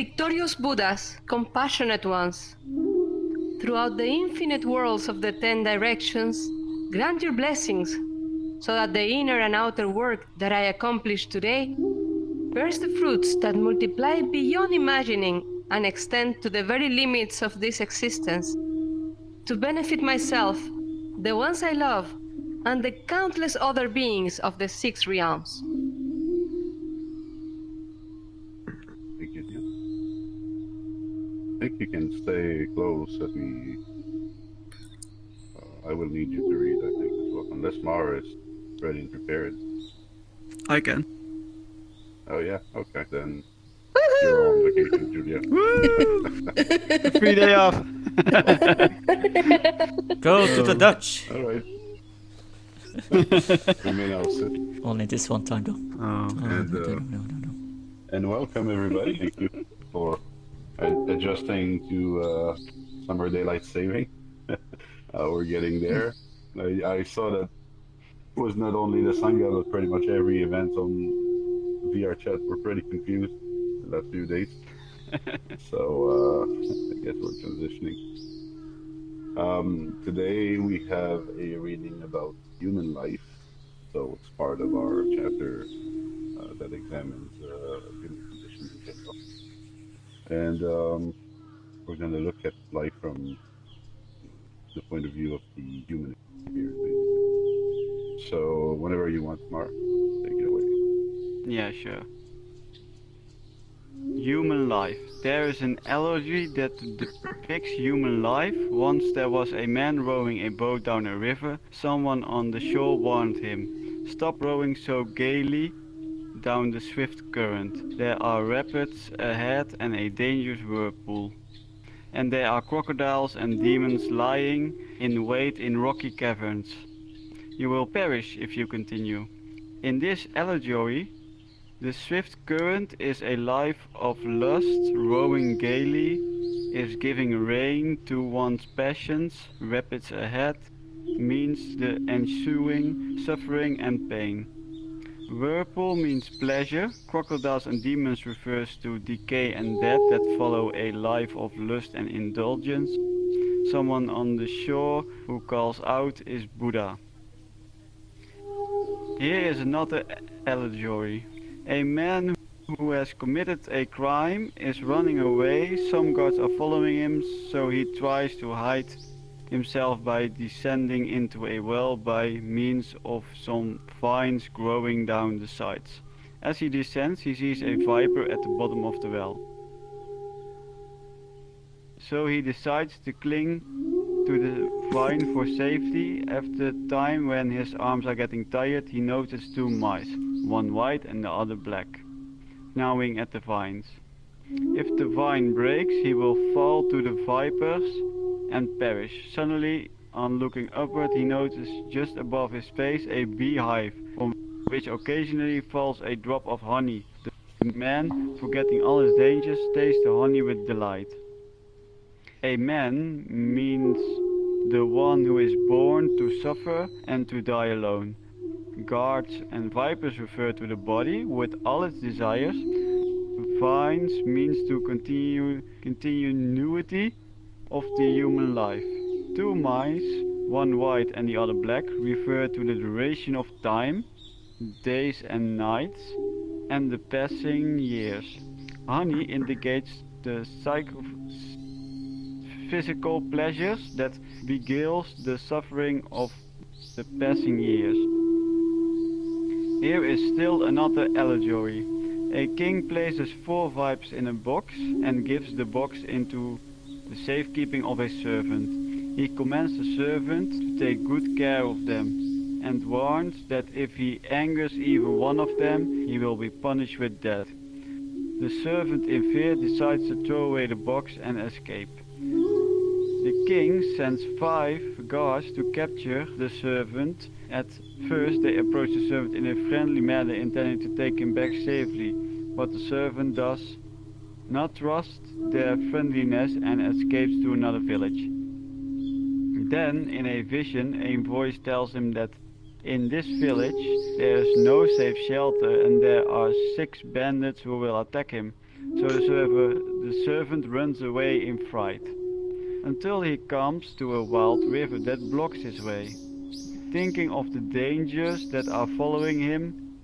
Victorious Buddhas, compassionate ones, throughout the infinite worlds of the 10 directions, grant your blessings, so that the inner and outer work that I accomplish today bears the fruits that multiply beyond imagining and extend to the very limits of this existence, to benefit myself, the ones I love, and the countless other beings of the 6 realms. Thank you. I think you can stay close as we. I will need you to read, I think, as well. Unless Mara is ready and prepared. I can. Oh, yeah, okay, then. You're on vacation, Julia. Woo! Free day off. Go to the Dutch. Alright. We may now sit. Only this one time though. And, and welcome everybody. Thank you for adjusting to summer daylight saving. We're getting there. I saw that it was not only the Sangha, but pretty much every event on VR chat were pretty confused the last few days. So I guess we're transitioning. Today we have a reading about human life. So it's part of our chapter that examines human condition in general. And we're going to look at life from the point of view of the human experience, basically. So whenever you want, Mark, take it away. Yeah, sure. Human life. There is an allegory that depicts human life. Once there was a man rowing a boat down a river. Someone on the shore warned him, "Stop rowing so gaily down the swift current. There are rapids ahead and a dangerous whirlpool. And there are crocodiles and demons lying in wait in rocky caverns. You will perish if you continue." In this allegory, the swift current is a life of lust. Rowing gaily is giving rein to one's passions. Rapids ahead means the ensuing suffering and pain. Whirlpool means pleasure. Crocodiles and demons refers to decay and death that follow a life of lust and indulgence. Someone on the shore who calls out is Buddha. Here is another allegory. A man who has committed a crime is running away. Some guards are following him, so he tries to hide himself by descending into a well by means of some vines growing down the sides. As he descends, he sees a viper at the bottom of the well. So he decides to cling to the vine for safety. After the time when his arms are getting tired, he notices 2 mice, one white and the other black, gnawing at the vines. If the vine breaks, he will fall to the vipers and perish. Suddenly, on looking upward, he notices just above his face a beehive, from which occasionally falls a drop of honey. The man, forgetting all his dangers, tastes the honey with delight. A man means the one who is born to suffer and to die alone. Guards and vipers refer to the body with all its desires. Vines means to continuity of the human life. 2 mice, one white and the other black, refer to the duration of time, days and nights, and the passing years. Honey indicates the physical pleasures that beguiles the suffering of the passing years. Here is still another allegory. A king places 4 vipers in a box and gives the box into the safekeeping of a servant. He commands the servant to take good care of them, and warns that if he angers even one of them, he will be punished with death. The servant in fear decides to throw away the box and escape. The king sends 5 guards to capture the servant. At first they approach the servant in a friendly manner, intending to take him back safely, but the servant does not trust their friendliness and escapes to another village. Then, in a vision, a voice tells him that in this village there is no safe shelter and there are 6 bandits who will attack him. So the servant runs away in fright, until he comes to a wild river that blocks his way. Thinking of the dangers that are following him,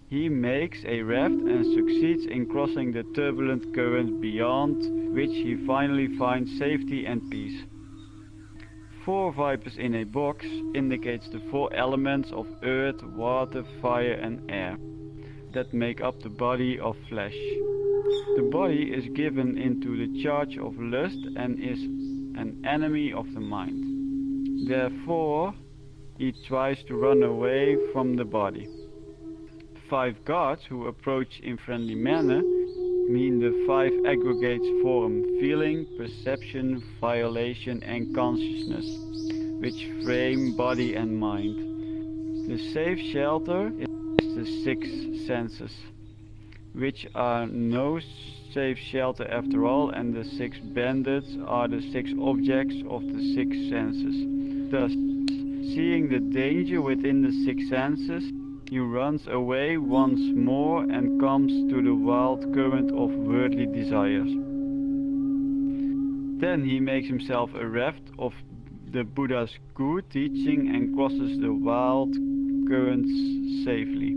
he makes a raft and succeeds in crossing the turbulent current, beyond which he finally finds safety and peace. 4 vipers in a box indicates the 4 elements of earth, water, fire and air that make up the body of flesh. The body is given into the charge of lust and is an enemy of the mind. Therefore, he tries to run away from the body. 5 guards who approach in friendly manner mean the 5 aggregates form feeling, perception, violation and consciousness, which frame body and mind. The safe shelter is the 6 senses, which are no safe shelter after all, and the 6 bandits are the 6 objects of the 6 senses. Thus, seeing the danger within the 6 senses, he runs away once more and comes to the wild current of worldly desires. Then he makes himself a raft of the Buddha's good teaching and crosses the wild currents safely.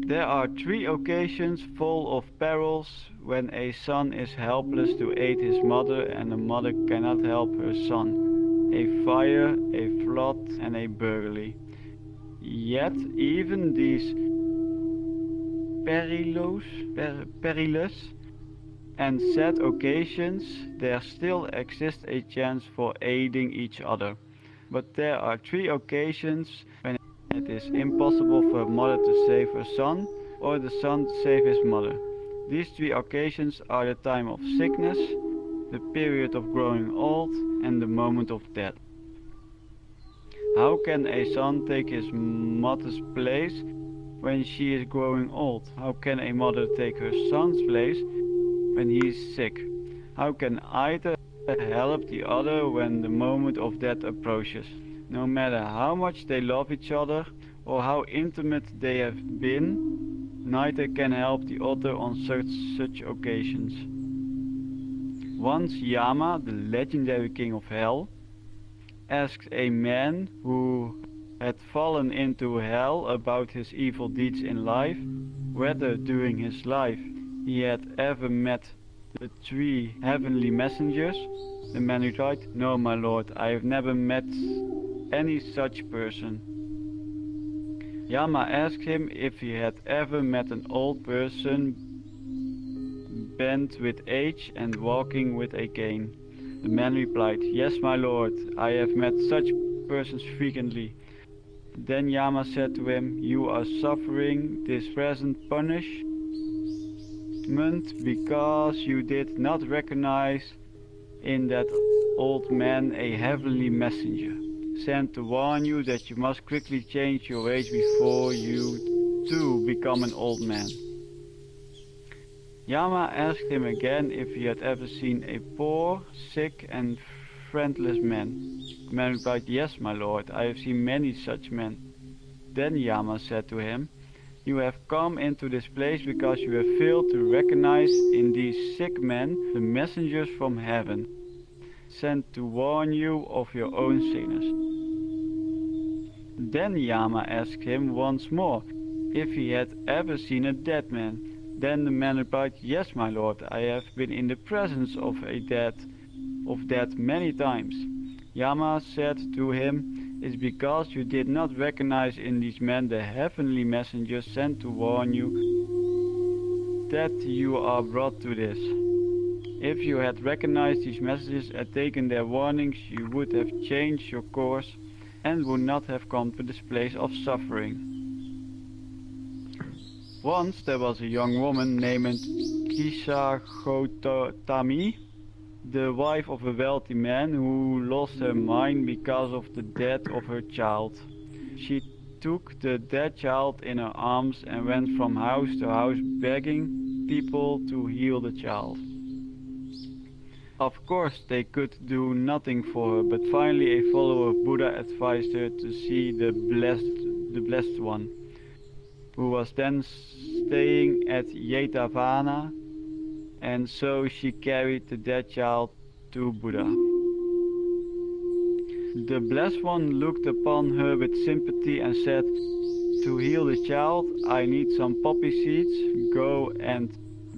There are 3 occasions full of perils when a son is helpless to aid his mother and a mother cannot help her son. A fire, a flood and a burglary. Yet even these perilous and sad occasions, there still exists a chance for aiding each other. But there are 3 occasions when it is impossible for a mother to save her son or the son to save his mother. These 3 occasions are the time of sickness, the period of growing old and the moment of death. How can a son take his mother's place when she is growing old? How can a mother take her son's place when he is sick? How can either help the other when the moment of death approaches? No matter how much they love each other or how intimate they have been, neither can help the other on such occasions. Once Yama, the legendary king of hell, asked a man who had fallen into hell about his evil deeds in life whether during his life he had ever met the 3 heavenly messengers. The man replied, "No, my lord, I have never met any such person." Yama asked him if he had ever met an old person bent with age and walking with a cane. The man replied, "Yes, my lord, I have met such persons frequently." Then Yama said to him, "You are suffering this present punishment because you did not recognize in that old man a heavenly messenger, sent to warn you that you must quickly change your ways before you too become an old man." Yama asked him again if he had ever seen a poor, sick and friendless man. The man replied, "Yes, my lord, I have seen many such men." Then Yama said to him, "You have come into this place because you have failed to recognize in these sick men the messengers from heaven, sent to warn you of your own sickness." Then Yama asked him once more if he had ever seen a dead man. Then the man replied, "Yes, my lord, I have been in the presence of death many times." Yama said to him, "It's because you did not recognize in these men the heavenly messengers sent to warn you that you are brought to this. If you had recognized these messages and taken their warnings, you would have changed your course and would not have come to this place of suffering." Once there was a young woman named Kisagotami, the wife of a wealthy man who lost her mind because of the death of her child. She took the dead child in her arms and went from house to house begging people to heal the child. Of course they could do nothing for her, but finally a follower of Buddha advised her to see the blessed one, who was then staying at Yetavana, and so she carried the dead child to Buddha. The Blessed One looked upon her with sympathy and said, "To heal the child, I need some poppy seeds. Go and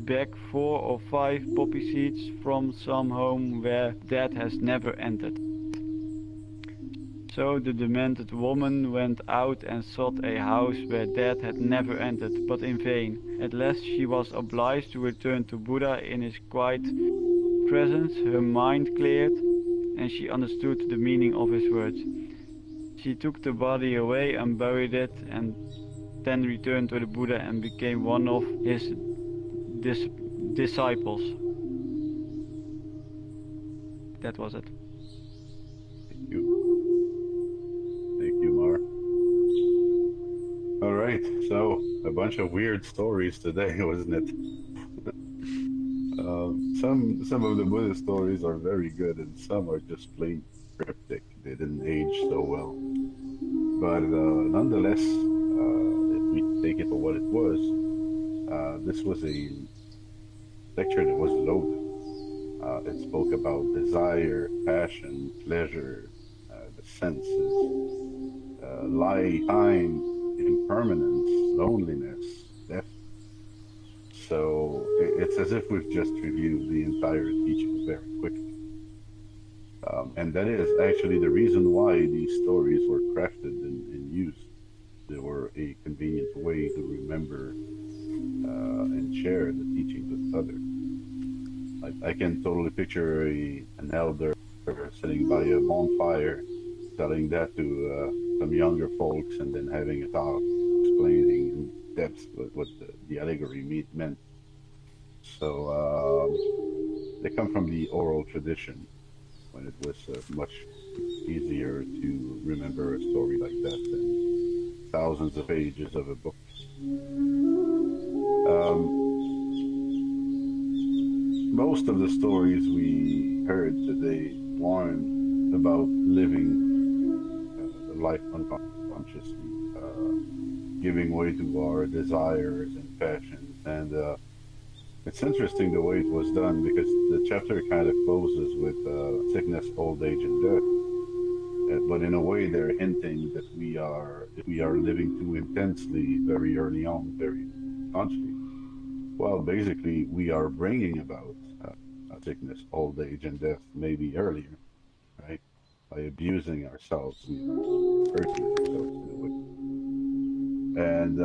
beg 4 or 5 poppy seeds from some home where death has never entered." So the demented woman went out and sought a house where death had never entered, but in vain. At last she was obliged to return to Buddha in his quiet presence. Her mind cleared, and she understood the meaning of his words. She took the body away and buried it, and then returned to the Buddha and became one of his disciples. That was it. Thank you. Thank you, Mar. All right, so a bunch of weird stories today, wasn't it? Some of the Buddhist stories are very good, and some are just plain cryptic. They didn't age so well. But nonetheless, if we take it for what it was, this was a lecture that was loaded. It spoke about desire, passion, pleasure, the senses, time, impermanence, loneliness, death. So it's as if we've just reviewed the entire teaching very quickly. And that is actually the reason why these stories were crafted and used. They were a convenient way to remember and share the teachings with others. I can totally picture an elder sitting by a bonfire, telling that to some younger folks, and then having a talk explaining in depth what the allegory meant. So they come from the oral tradition, when it was much easier to remember a story like that than thousands of pages of a book. Most of the stories we heard today warn about living life unconsciously, giving way to our desires and passions. And it's interesting the way it was done, because the chapter kind of closes with sickness, old age, and death. But in a way, they're hinting that if we are living too intensely very early on, very consciously, well, basically, we are bringing about sickness, old age, and death maybe earlier, right? By abusing ourselves, we are hurting ourselves in a way. And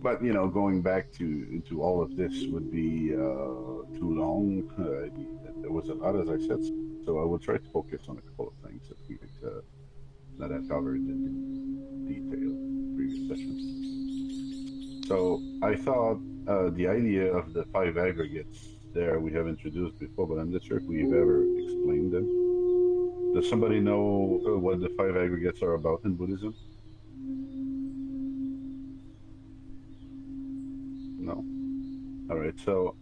but going back to all of this would be too long. There was a lot, as I said, so I will try to focus on a couple of things that I covered in detail in previous sessions. So I thought the idea of the 5 aggregates there we have introduced before, but I'm not sure if we've ever explained them. Does somebody know what the 5 aggregates are about in Buddhism? No? All right, so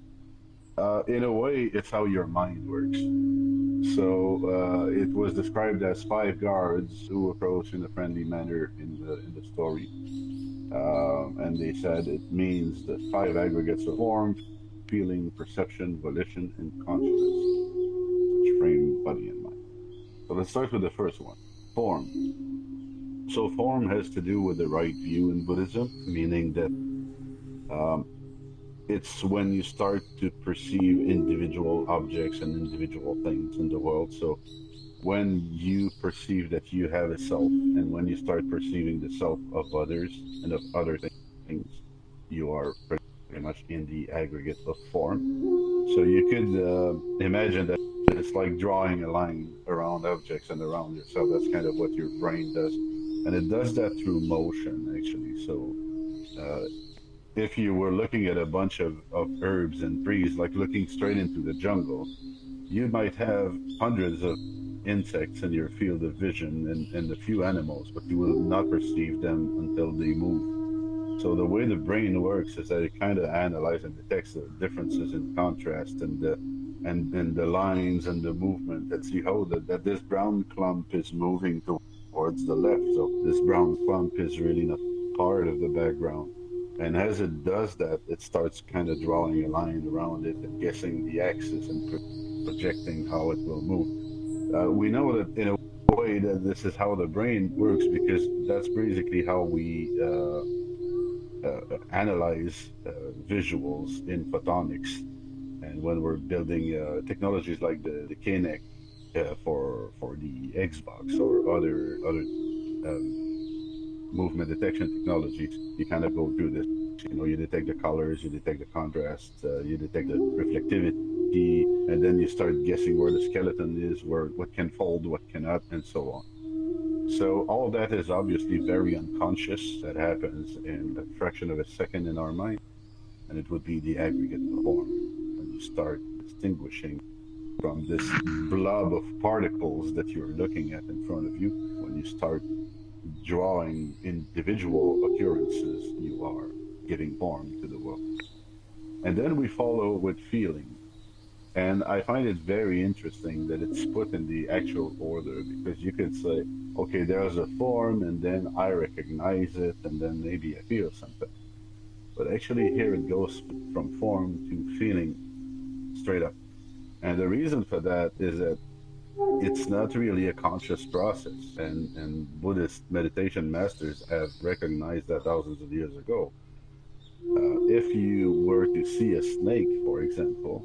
in a way, it's how your mind works. So it was described as 5 guards who approach in a friendly manner in the story. And they said it means the 5 aggregates of form, feeling, perception, volition, and consciousness, which frame body and mind. So let's start with the first one, form. So form has to do with the right view in Buddhism, meaning that it's when you start to perceive individual objects and individual things in the world. So when you perceive that you have a self, and when you start perceiving the self of others and of other things, you are pretty much in the aggregate of form. So you could imagine that it's like drawing a line around objects and around yourself. That's kind of what your brain does. And it does that through motion, actually. So if you were looking at a bunch of herbs and trees, like looking straight into the jungle, you might have hundreds of insects in your field of vision and a few animals, but you will not perceive them until they move. So the way the brain works is that it kind of analyzes and detects the differences in contrast and the lines and the movement, and see how that this brown clump is moving towards the left. So this brown clump is really not part of the background. And as it does that, it starts kind of drawing a line around it and guessing the axis and projecting how it will move. We know that in a way that this is how the brain works because that's basically how we analyze visuals in photonics. And when we're building technologies like the Kinect for the Xbox or other um, movement detection technologies, you kind of go through this. You know, you detect the colors, you detect the contrast, you detect the reflectivity, and then you start guessing where the skeleton is, where what can fold, what cannot, and so on. So all of that is obviously very unconscious. That happens in a fraction of a second in our mind, and it would be the aggregate of form. When you start distinguishing from this blob of particles that you're looking at in front of you, when you start drawing individual occurrences, you are giving form to the world. And then we follow with feeling. And I find it very interesting that it's put in the actual order because you could say, okay, there's a form, and then I recognize it, and then maybe I feel something. But actually, here it goes from form to feeling straight up. And the reason for that is that it's not really a conscious process. And Buddhist meditation masters have recognized that thousands of years ago. If you were to see a snake, for example,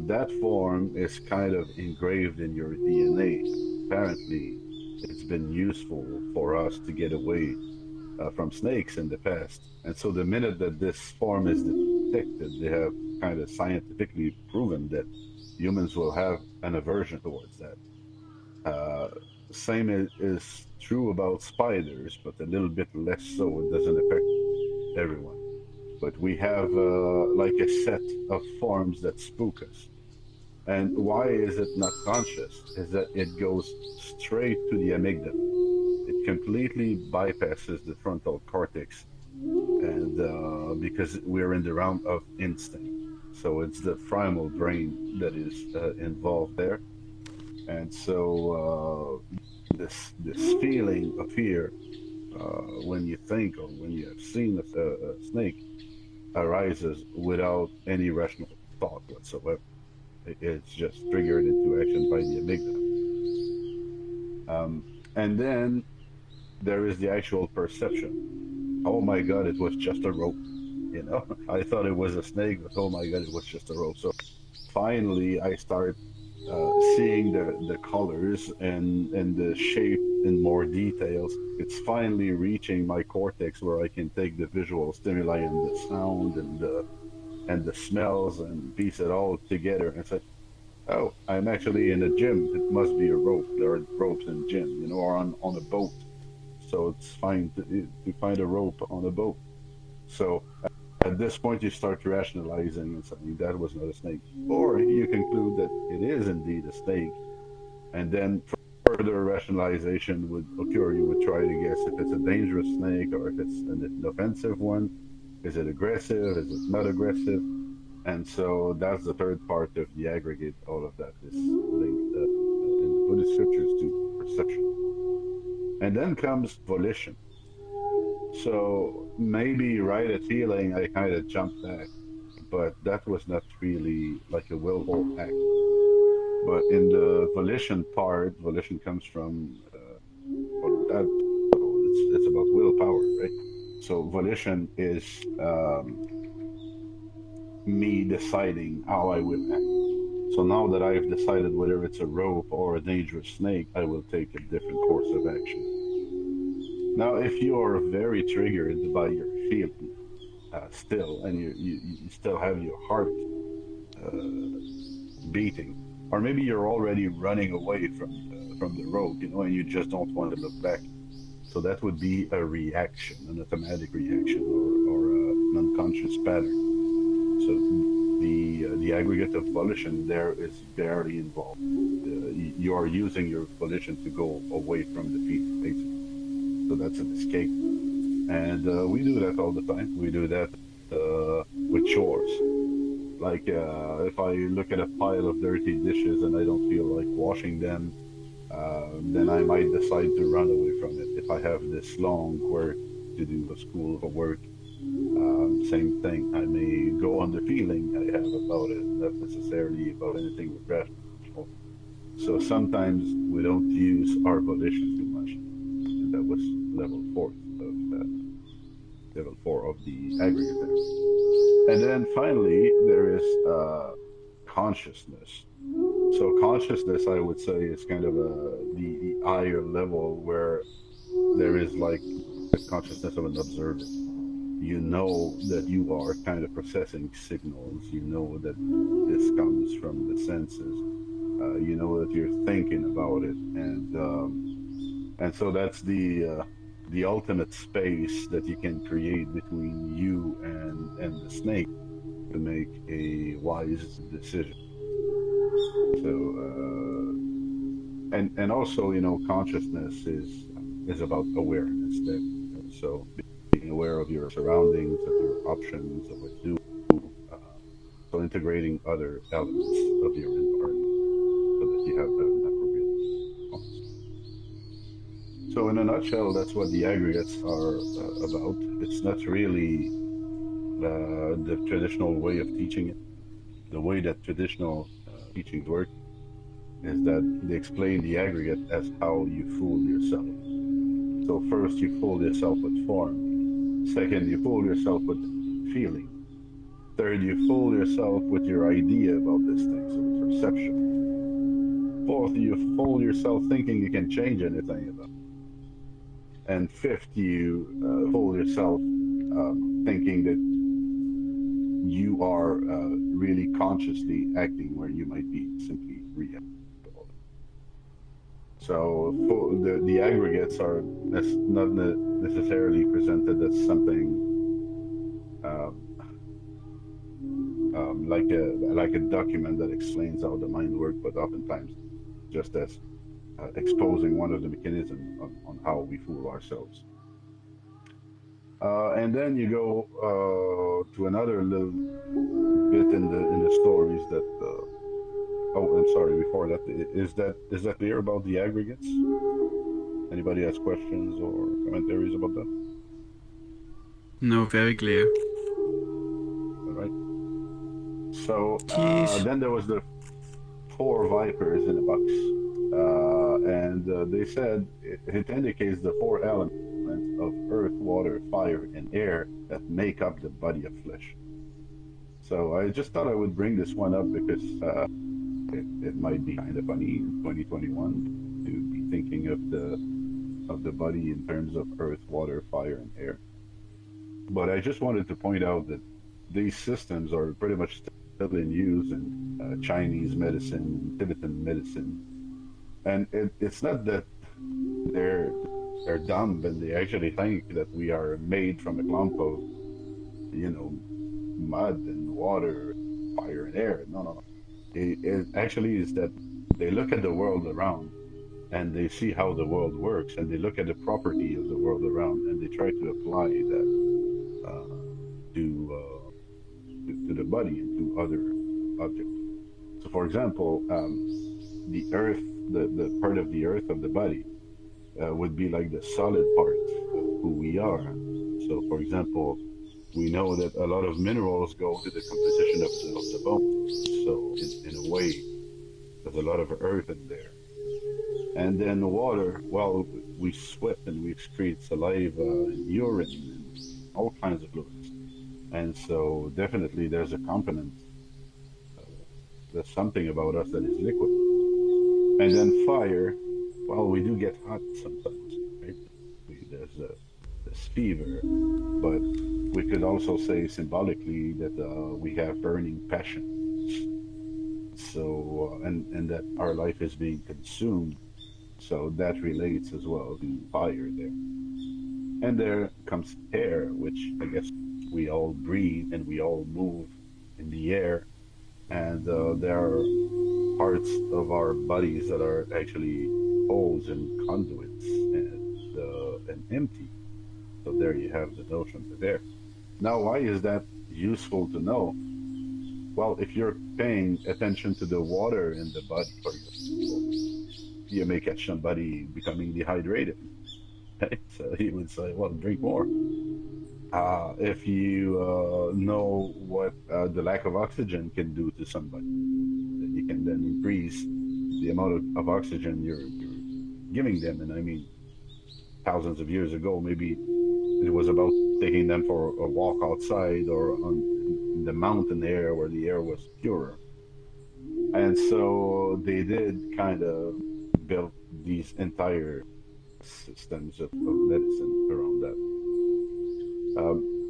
that form is kind of engraved in your DNA. Apparently, it's been useful for us to get away from snakes in the past. And so the minute that this form is detected, they have kind of scientifically proven that humans will have an aversion towards that. Uh, Same is true about spiders, but a little bit less so. It doesn't affect everyone. But we have like a set of forms that spook us. And why is it not conscious? Is that it goes straight to the amygdala. It completely bypasses the frontal cortex, and because we're in the realm of instinct, so it's the primal brain that is involved there. And so this feeling of fear when you think or when you have seen a snake arises without any rational thought whatsoever. It's just triggered into action by the amygdala. And then there is the actual perception. Oh my God, it was just a rope. You know, I thought it was a snake, but oh my God, it was just a rope. So finally, I start seeing the colors and the shape in more details. It's finally reaching my cortex where I can take the visual stimuli and the sound and the smells and piece it all together and say, oh, I'm actually in a gym. It must be a rope. There are ropes in gym, you know, or on a boat. So it's fine to find a rope on a boat. So at this point, you start rationalizing and saying that was not a snake. Or you conclude that it is indeed a snake. And then further rationalization would occur. You would try to guess if it's a dangerous snake or if it's an offensive one. Is it aggressive? Is it not aggressive? And so that's the third part of the aggregate. All of that is linked in the Buddhist scriptures to perception. And then comes volition. So maybe right at feeling, I kind of jumped back, but that was not really like a willful act. But in the volition part, volition comes from voluntad. So it's about willpower, right? So volition is me deciding how I will act. So now that I've decided whether it's a rope or a dangerous snake, I will take a different course of action. Now, if you are very triggered by your feeling still, and you still have your heart uh, beating, or maybe you're already running away from the rope, you know, and you just don't want to look back. So that would be a reaction, an automatic reaction, or an unconscious pattern. So the aggregate of volition there is barely involved. You are using your volition to go away from the feeling, basically. So that's an escape, and we do that all the time. We do that with chores. Like if I look at a pile of dirty dishes and I don't feel like washing them, then I might decide to run away from it. If I have this long work to do, a school or work, Same thing. I may go on the feeling I have about it, not necessarily about anything rational. So sometimes we don't use our volition too much, and that was level four of the aggregate there. And then finally, there is consciousness. So consciousness, I would say, is kind of the higher level where there is like the consciousness of an observer. You know that you are kind of processing signals. You know that this comes from the senses. You know that you're thinking about it, and so that's the ultimate space that you can create between you and the snake to make a wise decision. So and also, consciousness is about awareness there. So being aware of your surroundings, of your options, of what you do. Uh, so integrating other elements of your environment so that you have an appropriate response. So in a nutshell, that's what the aggregates are about. It's not really the traditional way of teaching it. The way that traditional teachings work is that they explain the aggregate as how you fool yourself. So first you fool yourself with form. Second, you fool yourself with feeling. Third, you fool yourself with your idea about this thing, so with perception. Fourth, you fool yourself thinking you can change anything about it. And fifth, you fool yourself thinking that you are really consciously acting where you might be simply reacting. So the aggregates are not necessarily presented as something um, like a document that explains how the mind works, but oftentimes just as exposing one of the mechanisms on how we fool ourselves. And then you go to another little bit in the stories that. Oh, I'm sorry. Before that, is that clear about the aggregates? Anybody has questions or commentaries about that? No, very clear. All right. So Jeez. then there was the four vipers in a box, and they said it indicates the four elements of earth, water, fire, and air that make up the body of flesh. So I just thought I would bring this one up because it might be kind of funny in 2021 to be thinking of the body in terms of earth, water, fire, and air. But I just wanted to point out that these systems are pretty much still in use in Chinese medicine, Tibetan medicine, and it's not that they're they're dumb and they actually think that we are made from a clump of you know mud and water, fire and air. No, no, no. It actually is that they look at the world around and they see how the world works and they look at the property of the world around and they try to apply that uh, to the body and to other objects. So, for example, the earth, the part of the earth of the body would be like the solid part of who we are. So, for example, we know that a lot of minerals go to the composition of the bones. So, in a way, there's a lot of earth in there. And then the water, well, we sweat and we excrete saliva and urine and all kinds of fluids. And so definitely there's a component, there's something about us that is liquid. And then fire, well, we do get hot sometimes, right? There's this fever, but we could also say symbolically that we have burning passion. So, and that our life is being consumed. So that relates as well to fire there. And there comes air, which I guess we all breathe and we all move in the air. And there are parts of our bodies that are actually holes and conduits and empty. So there you have the notion of air. Now, why is that useful to know? Well, if you're paying attention to the water in the body, for example, you may catch somebody becoming dehydrated. Right? So he would say, well, drink more. if you know what the lack of oxygen can do to somebody, then you can then increase the amount of oxygen you're giving them. And I mean, thousands of years ago, maybe it was about taking them for a walk outside or in the mountain air where the air was purer. And so they did kind of build these entire systems of medicine around that.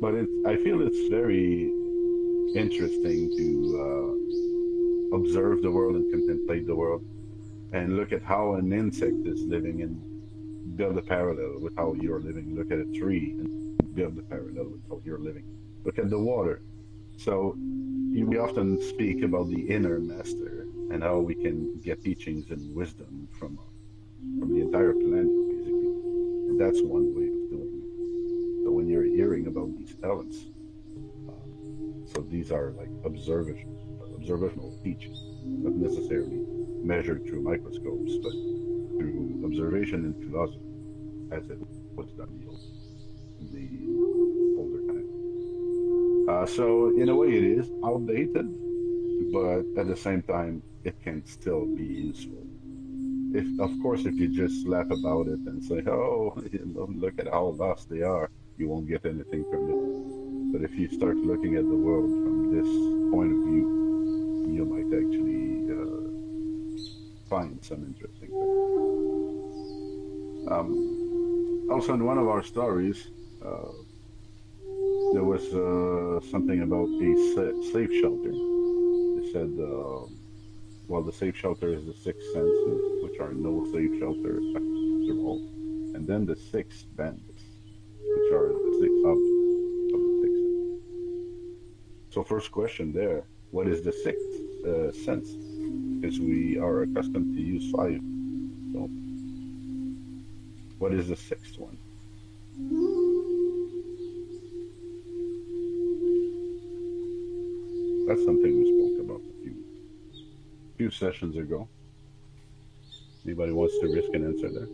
But I feel it's very interesting to observe the world and contemplate the world and look at how an insect is living and build a parallel with how you're living. Look at a tree and build a parallel with how you're living. Look at the water. So we often speak about the inner master and how we can get teachings and wisdom from the entire planet, basically. And that's one way of doing it. So when you're hearing about these talents, so these are like observational teachings, not necessarily measured through microscopes, but through observation and philosophy, as it was done in the older times. So in a way, it is outdated, but at the same time, it can still be useful. If, of course, if you just laugh about it and say, "Oh, look at how lost they are," you won't get anything from it. But if you start looking at the world from this point of view, you might actually find some interesting things. Also, in one of our stories, there was something about a safe shelter. They said, well, the safe shelter is the six senses, which are no safe shelter after all. And then the six bandits, which are the six objects of the six senses. So first question there, what is the sixth sense? Because we are accustomed to use five. So what is the sixth one? That's something we spoke about a few sessions ago. Anybody wants to risk an answer there?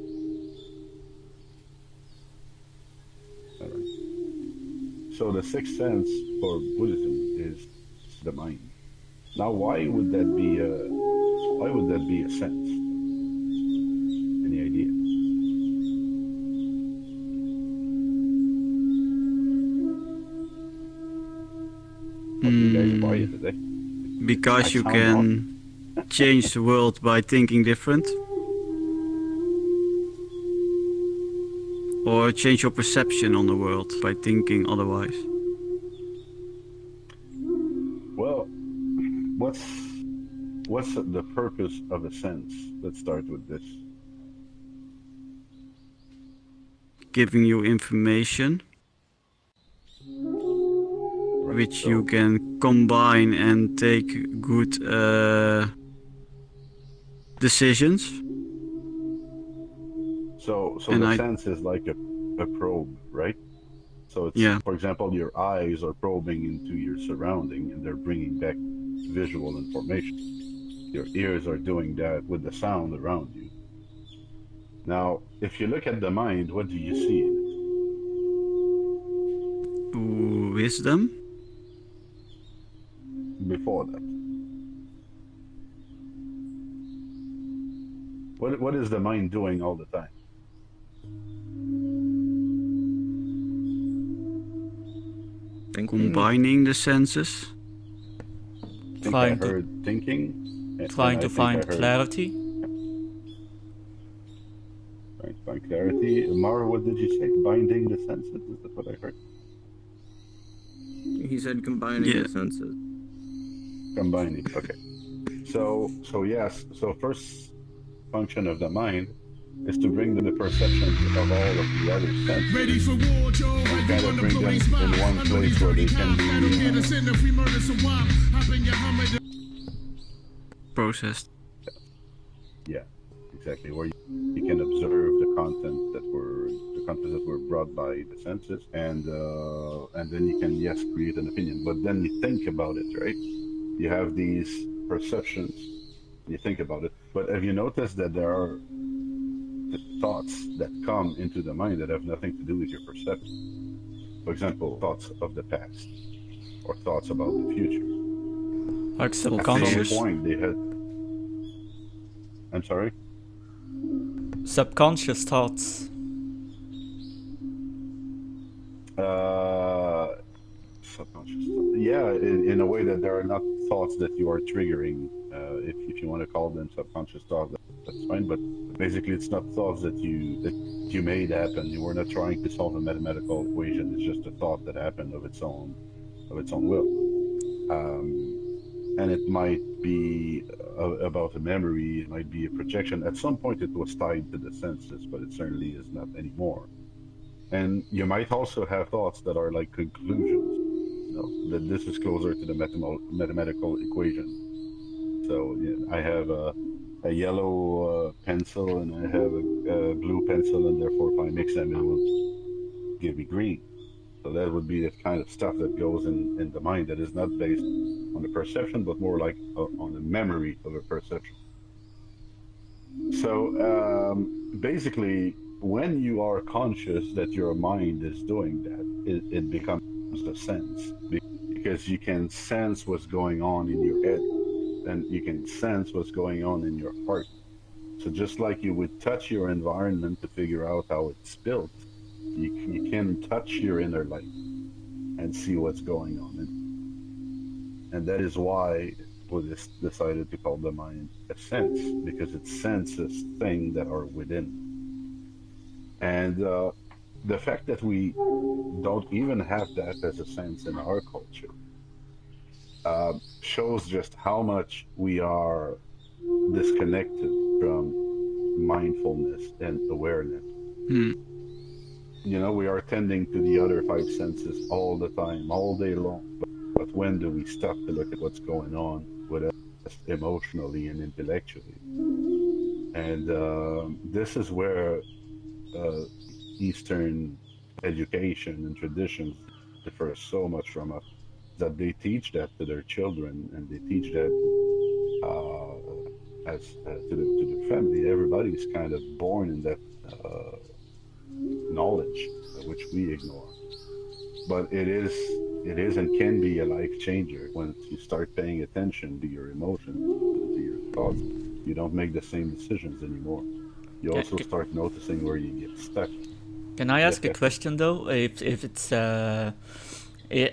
All right. So the sixth sense for Buddhism is the mind. Now, why would that be a sense? Any idea? Are you guys quiet today? Because you can change the world by thinking different. Or change your perception on the world by thinking otherwise. Well, what's the purpose of a sense? Let's start with this. Giving you information Right, which so, you can combine and take good decisions. So And the sense is like a probe, right? So it's, for example, your eyes are probing into your surrounding and they're bringing back visual information. Your ears are doing that with the sound around you. Now, if you look at the mind, what do you see in it? Wisdom. Before that, what is the mind doing all the time? Combining the senses. I think I heard thinking. Trying to find clarity. Trying to find clarity. Mara, what did you say? Binding the senses? Is that what I heard? He said combining the senses. Combining, okay. So yes, so first function of the mind is to bring the perceptions of all of the other senses. Ready for war, Joe. And kind of bring them in one place where they can be processed. Yeah, exactly. Where you can observe the content that were brought by the senses, and then you can create an opinion. But then you think about it, right? You have these perceptions, you think about it. But have you noticed that there are thoughts that come into the mind that have nothing to do with your perception? For example, thoughts of the past or thoughts about the future. Like At some subconscious? point, they had. I'm sorry. Subconscious thoughts. Uh, Subconscious. Yeah, in a way that there are not thoughts that you are triggering. If you want to call them subconscious thoughts, that's fine. But basically, it's not thoughts that you made happen. You were not trying to solve a mathematical equation. It's just a thought that happened of its own will. Um, and it might be about a memory. It might be a projection. At some point, it was tied to the senses, but it certainly is not anymore. And you might also have thoughts that are like conclusions, that this is closer to the mathematical equation. So I have a yellow pencil and I have a blue pencil, and therefore if I mix them, it will give me green. So that would be the kind of stuff that goes in the mind that is not based on the perception, but more like on the memory of a perception. So basically, when you are conscious that your mind is doing that, it becomes a sense, because you can sense what's going on in your head and you can sense what's going on in your heart. So just like you would touch your environment to figure out how it's built, you can touch your inner light and see what's going on. And that is why Buddhists decided to call the mind a sense, because it senses things that are within. And the fact that we don't even have that as a sense in our culture shows just how much we are disconnected from mindfulness and awareness. We are tending to the other five senses all the time, all day long. But when do we stop to look at what's going on with us emotionally and intellectually? And this is where Eastern education and traditions differ so much from us, that they teach that to their children, and they teach that as to the family. Everybody's kind of born in that knowledge, which we ignore. But it is and can be a life changer once you start paying attention to your emotions and to your thoughts. You don't make the same decisions anymore. You also start noticing where you get stuck. Can I ask a question though? If it's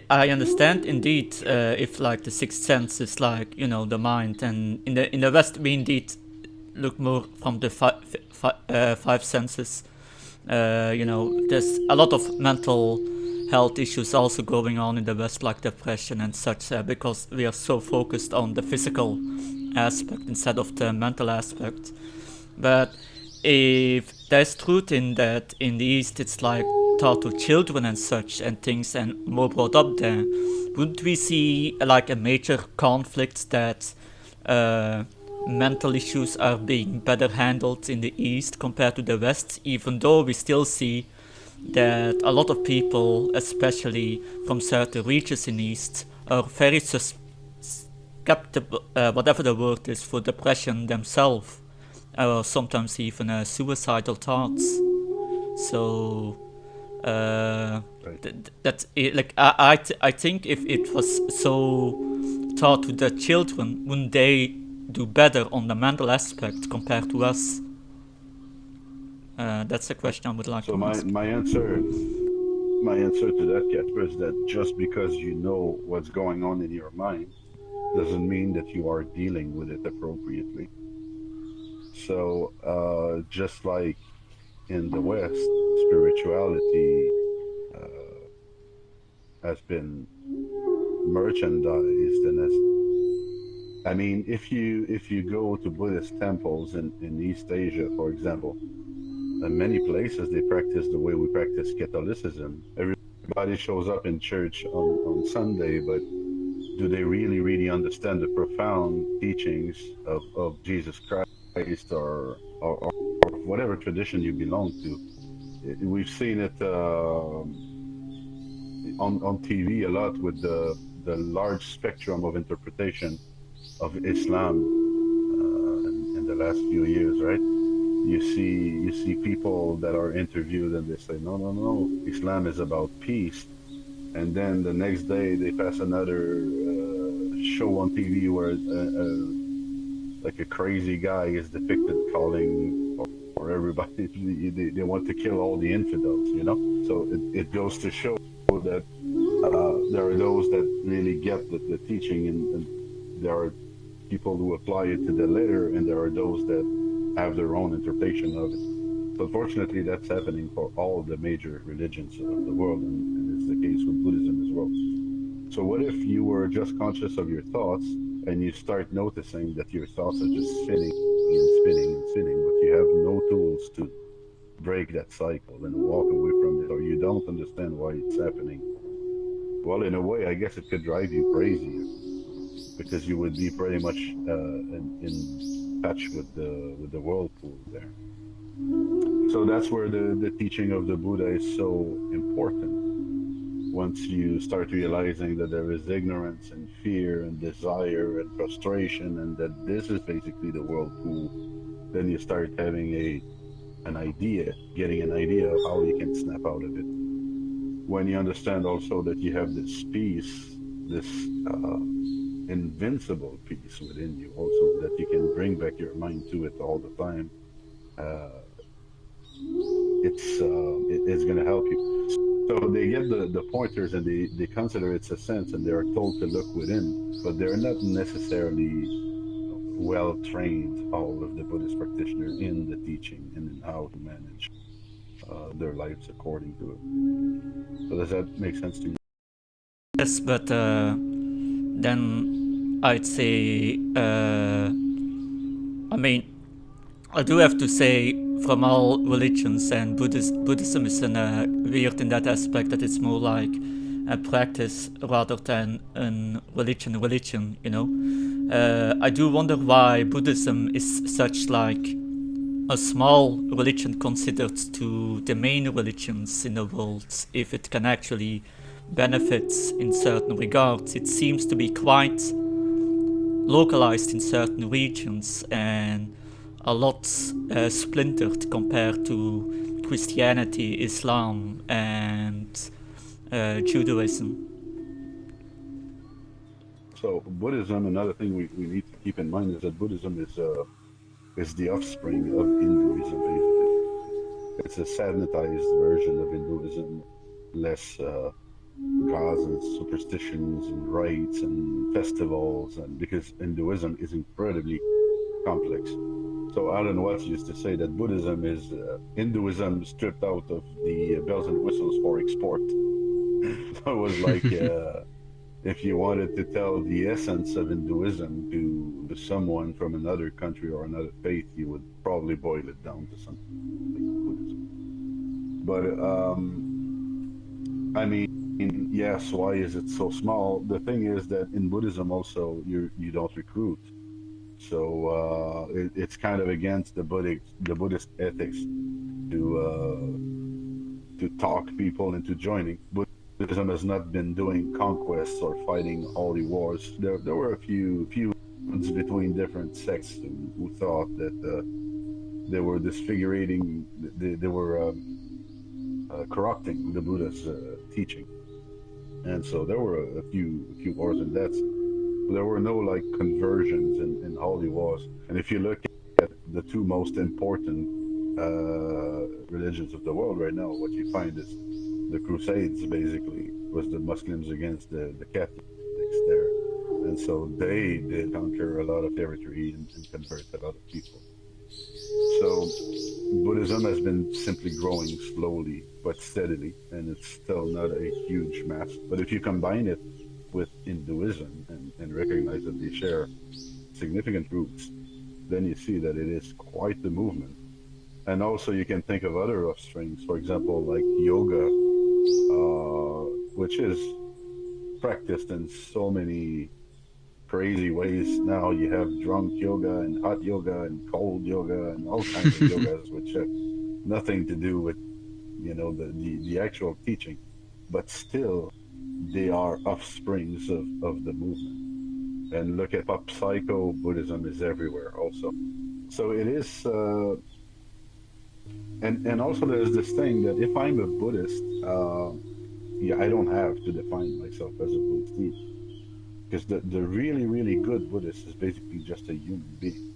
I understand indeed if like the sixth sense is like the mind, and in the West we indeed look more from the five senses. There's a lot of mental health issues also going on in the West, like depression and such, because we are so focused on the physical aspect instead of the mental aspect. But if there's truth in that, in the East it's like taught to children and such and things, and more brought up there, wouldn't we see like a major conflict that mental issues are being better handled in the East compared to the West, even though we still see that a lot of people, especially from certain regions in East, are very skeptical, whatever the word is, for depression themselves, or sometimes even suicidal thoughts. So that's it. Like I think if it was so taught to the children, wouldn't they do better on the mental aspect compared to us? That's a question I would like to ask. So my answer to that, Casper, is that just because you know what's going on in your mind doesn't mean that you are dealing with it appropriately. So just like in the West, spirituality has been merchandised, and if you go to Buddhist temples in East Asia, for example, in many places they practice the way we practice Catholicism. Everybody shows up in church on Sunday, but do they really understand the profound teachings of Jesus Christ, or whatever tradition you belong to? We've seen it on TV a lot with the large spectrum of interpretation of Islam in the last few years, right? You see people that are interviewed and they say, no, Islam is about peace. and then the next day they pass another show on TV where like a crazy guy is depicted calling for everybody. They want to kill all the infidels, you know. So it goes to show that there are those that really get the teaching, and there are people who apply it to the letter, and there are those that have their own interpretation of it. So unfortunately, that's happening for all the major religions of the world, and it's the case with Buddhism as well. So what if you were just conscious of your thoughts and you start noticing that your thoughts are just spinning and spinning and spinning, but you have no tools to break that cycle and walk away from it, or you don't understand why it's happening? Well, in a way, I guess it could drive you crazy because you would be pretty much in touch with the whirlpool there. So that's where the teaching of the Buddha is so important. Once you start realizing that there is ignorance and fear and desire and frustration, and that this is basically the whirlpool, then you start having getting an idea of how you can snap out of it. When you understand also that you have this peace, this invincible peace within you, also that you can bring back your mind to it all the time, uh, it's going to help you. So they get the pointers and they consider it's a sense, and they are told to look within, but they're not necessarily well trained, all of the Buddhist practitioners, in the teaching and in how to manage their lives according to it. So does that make sense to you? Yes, but then I'd say, I mean, I do have to say, from all religions, and Buddhism is weird in that aspect that it's more like a practice rather than a religion, you know. I do wonder why Buddhism is such like a small religion considered to the main religions in the world, if it can actually benefit in certain regards. It seems to be quite localized in certain regions and a lot splintered compared to Christianity, Islam, and Judaism. So Buddhism, another thing we need to keep in mind is that Buddhism is the offspring of Hinduism, basically. It's a sanitized version of Hinduism, less gods and superstitions and rites and festivals, and because Hinduism is incredibly complex. So Alan Watts used to say that Buddhism is Hinduism stripped out of the bells and whistles for export. So it was like if you wanted to tell the essence of Hinduism to someone from another country or another faith, you would probably boil it down to something like Buddhism. But I mean, yes, why is it so small? The thing is that in Buddhism also you don't recruit. So it's kind of against the Buddhist ethics to talk people into joining. Buddhism has not been doing conquests or fighting holy wars. There were a few feuds between different sects who thought that they were disfigurating, they were corrupting the Buddha's teaching, and so there were a few wars in that sense. There were no like conversions in holy wars. And if you look at the two most important religions of the world right now, what you find is the Crusades basically was the Muslims against the Catholics there. And so they did conquer a lot of territory and convert a lot of people. So Buddhism has been simply growing slowly but steadily, and it's still not a huge mass. But if you combine it with Hinduism and recognize that they share significant roots, then you see that it is quite the movement. And also you can think of other offsprings, for example, like yoga, which is practiced in so many crazy ways. Now you have drunk yoga and hot yoga and cold yoga and all kinds of yogas, which have nothing to do with, the actual teaching, but still they are offsprings of the movement. And look at pop psycho Buddhism is everywhere also. So it is, and also there's this thing that if I'm a Buddhist, yeah, I don't have to define myself as a Buddhist either. Because the really, really good Buddhist is basically just a human being.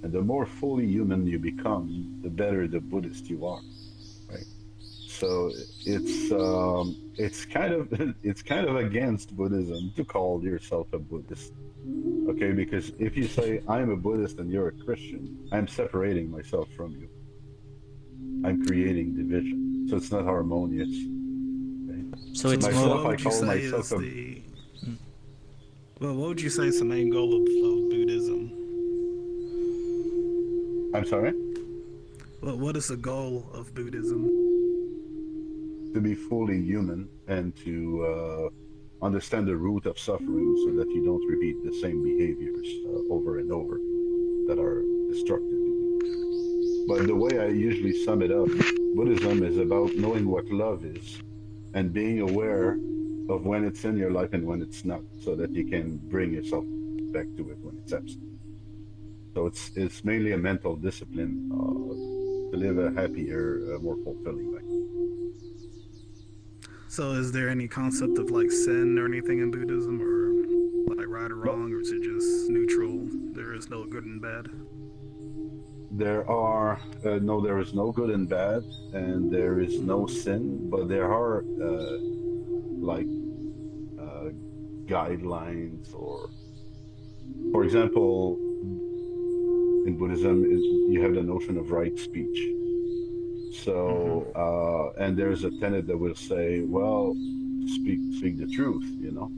And the more fully human you become, the better the Buddhist you are, right? So it's kind of it's kind of against Buddhism to call yourself a Buddhist, okay? Because if you say I'm a Buddhist and you're a Christian, I'm separating myself from you. I'm creating division, so it's not harmonious. Okay? So So, it's so more. Myself, what I would you call say myself is a. the well? What would you say is the main goal of Buddhism? I'm sorry. Well, what is the goal of Buddhism? To be fully human and to understand the root of suffering so that you don't repeat the same behaviors over and over that are destructive in you. But the way I usually sum it up, Buddhism is about knowing what love is and being aware of when it's in your life and when it's not, so that you can bring yourself back to it when it's absent. So it's mainly a mental discipline to live a happier, more fulfilling life. So, is there any concept of like sin or anything in Buddhism, or like right or No, wrong, or is it just neutral? There is no good and bad. there are no, there is no good and bad, and there is no sin, but there are like uh, guidelines, or, for example, in Buddhism, you have the notion of right speech. So, and there's a tenet that will say, well, speak the truth, you know.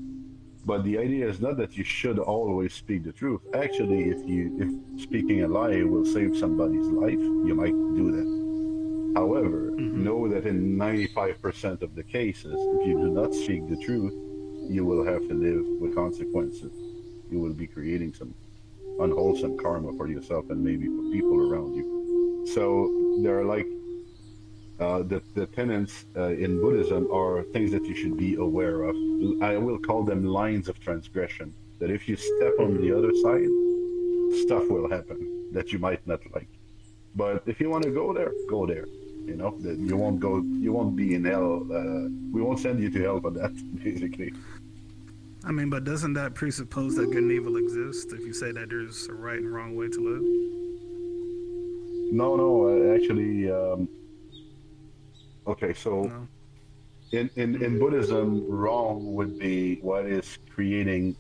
But the idea is not that you should always speak the truth. Actually, if speaking a lie will save somebody's life, you might do that. However, know that in 95% of the cases, if you do not speak the truth, you will have to live with consequences. You will be creating some unwholesome karma for yourself and maybe for people around you. So there are like the tenets in Buddhism are things that you should be aware of. I will call them lines of transgression. That if you step on the other side, stuff will happen that you might not like. But if you want to go there, go there. You know that you won't go. You won't be in hell. We won't send you to hell for that, basically. I mean, but doesn't that presuppose that good and evil exist? If you say that there's a right and wrong way to live. No, no. Actually, okay. So No. in Buddhism, wrong would be what is creating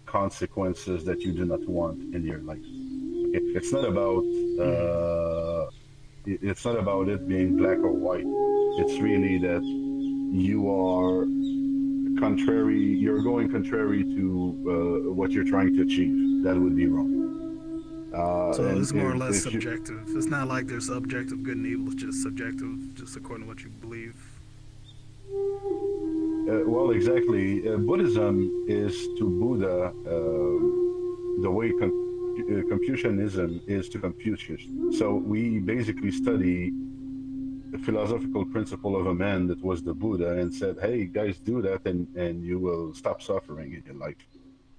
consequences that you do not want in your life. Okay? It's not about it being black or white. It's really that you are you're going contrary to what you're trying to achieve. That would be wrong. So And it's more or less if you, subjective. It's not like there's objective good and evil. It's just subjective, just according to what you believe. well, exactly. Buddhism is to Buddha the way Confucianism is to Confucius. So we basically study the philosophical principle of a man that was the Buddha and said, hey, guys, do that and you will stop suffering in your life.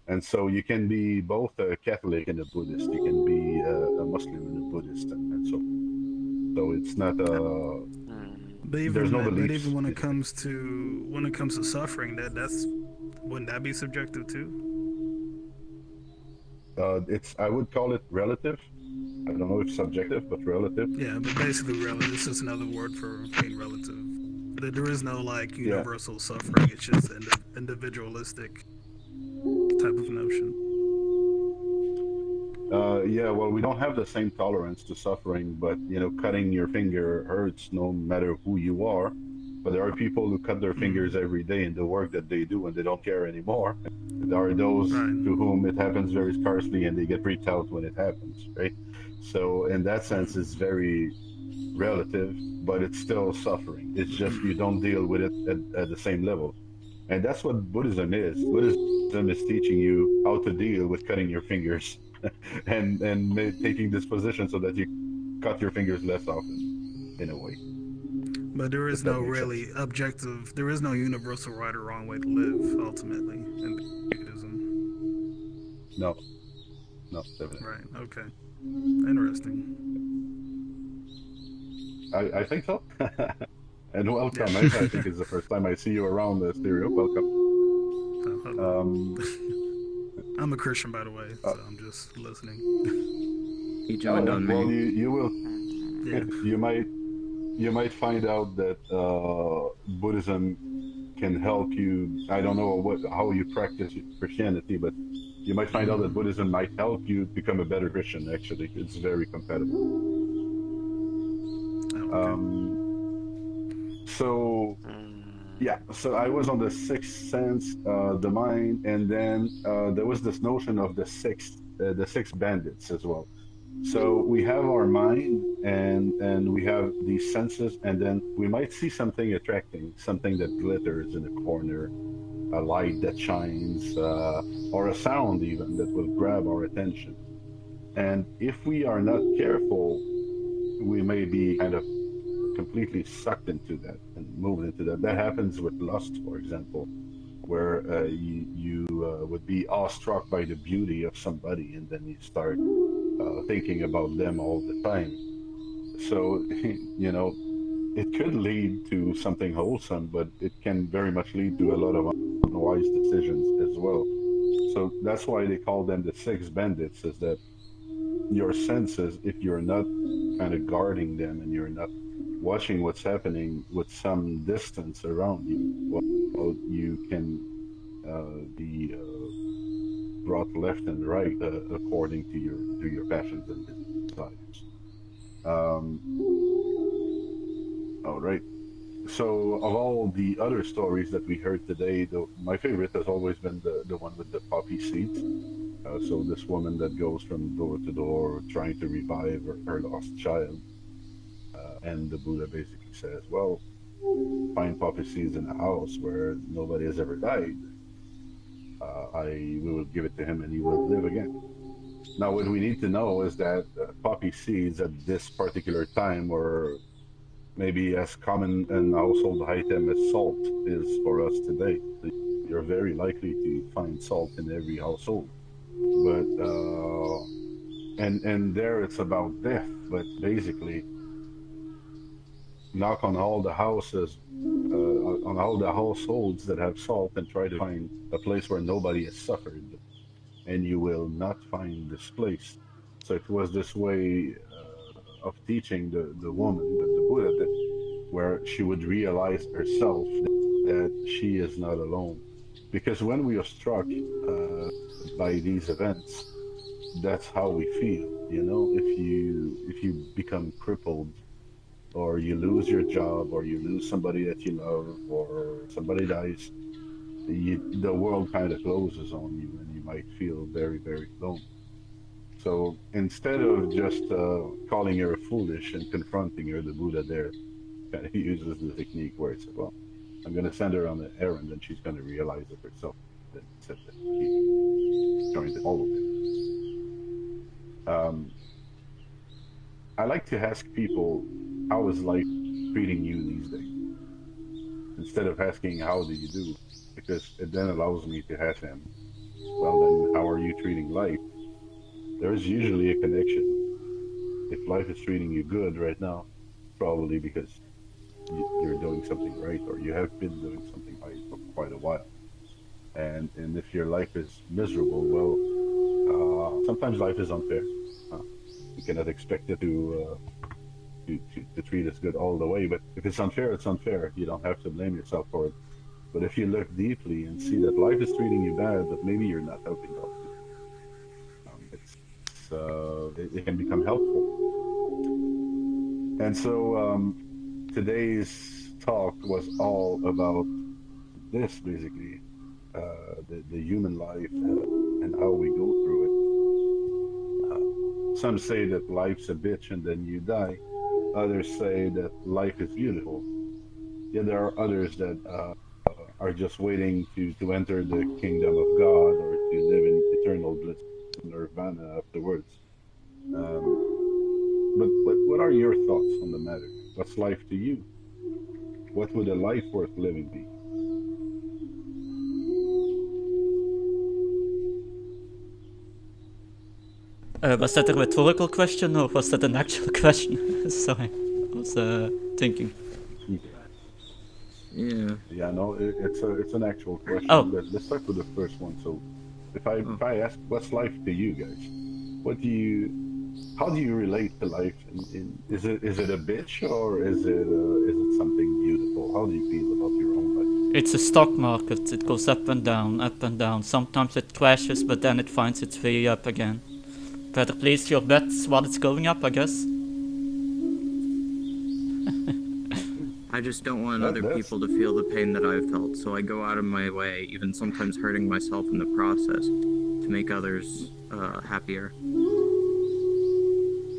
And so you can be both a Catholic and a Buddhist. You can be a Muslim and a Buddhist, and so. So it's not there's no But even beliefs. when it comes to suffering, that's wouldn't that be subjective too? It's I would call it relative. I don't know if subjective, but relative. Yeah, but basically, relative. It's just another word for being relative. There is no like Yeah. universal suffering. It's just an individualistic type of notion. Yeah, well, we don't have the same tolerance to suffering, but you know, cutting your finger hurts no matter who you are. But there are people who cut their fingers every day in the work that they do and they don't care anymore. There are those Right. to whom it happens very scarcely and they get freaked out when it happens, right? So, in that sense, it's very relative, but it's still suffering. It's just you don't deal with it at the same level. And that's what Buddhism is. Buddhism is teaching you how to deal with cutting your fingers and taking this position so that you cut your fingers less often, in a way, But there if is that no makes sense. really objective. There is no universal right or wrong way to live. Ultimately, in Buddhism. No, no, definitely. Right. Okay. Interesting. I think so. And welcome. I think it's the first time I see you around the stereo. Welcome. I'm a Christian, by the way, so I'm just listening. He joined on me. Well, you will. Yeah. You might find out that Buddhism can help you. I don't know how you practice Christianity, but you might find out that Buddhism might help you become a better Christian. Actually, it's very compatible. Oh, okay. So yeah, so I was on the sixth sense, the mind, and then there was this notion of the six bandits as well. So we have our mind, and we have these senses, and then we might see something attracting, something that glitters in a corner, a light that shines, or a sound even that will grab our attention. And if we are not careful, we may be kind of completely sucked into that and moved into that. That happens with lust, for example, where you would be awestruck by the beauty of somebody, and then you start thinking about them all the time. So, it could lead to something wholesome, but it can very much lead to a lot of unwise decisions as well. So that's why they call them the six bandits, is that your senses, if you're not kind of guarding them and you're not watching what's happening with some distance around you, well, you can be brought left and right according to your passions and desires. Um, all right. So, of all the other stories that we heard today, my favorite has always been the one with the poppy seeds. So, this woman that goes from door to door trying to revive her lost child. And the Buddha basically says, well, find poppy seeds in a house where nobody has ever died. We will give it to him and he will live again. Now, what we need to know is that poppy seeds at this particular time were maybe as common an household item as salt is for us today. You're very likely to find salt in every household. But and there it's about death, but basically knock on all the houses, on all the households that have salt, and try to find a place where nobody has suffered, and you will not find this place. So it was this way of teaching the woman, the Buddha, that where she would realize herself that she is not alone. Because when we are struck by these events, that's how we feel. If you become crippled, or you lose your job, or you lose somebody that you love, or somebody dies, the world kind of closes on you, and you might feel very, very lonely. So instead of just calling her foolish and confronting her, the Buddha there kind of uses the technique where it says, well, I'm going to send her on an errand, and she's going to realize it herself. Then said that she's going to follow him. I like to ask people, how is life treating you these days? Instead of asking, how do you do? Because it then allows me to ask them, well, then, how are you treating life? There's usually a connection. If life is treating you good right now, probably because you're doing something right, or you have been doing something right for quite a while. And if your life is miserable, well, sometimes life is unfair. We cannot expect it to treat us good all the way. But if it's unfair, it's unfair. You don't have to blame yourself for it. But if you look deeply and see that life is treating you bad, but maybe you're not helping out, it can become helpful. And so today's talk was all about this, basically, the human life and how we go through it. Some say that life's a bitch and then you die. Others say that life is beautiful. Yet there are others that are just waiting to enter the kingdom of God, or to live in eternal bliss, nirvana afterwards. But what are your thoughts on the matter? What's life to you? What would a life worth living be? Was that a rhetorical question or was that an actual question? Sorry, I was thinking. Yeah. Yeah, no, it's an actual Oh, question. Let's start with the first one. So, Oh. if I ask, what's life to you guys? What do you How do you relate to life? Is it a bitch or is it something beautiful? How do you feel about your own life? it's a stock market. It goes up and down, up and down. Sometimes it crashes, but then it finds its way up again. Better place your bets while it's going up, I guess. I just don't want That other that's people to feel the pain that I've felt, so I go out of my way, even sometimes hurting myself in the process, to make others happier.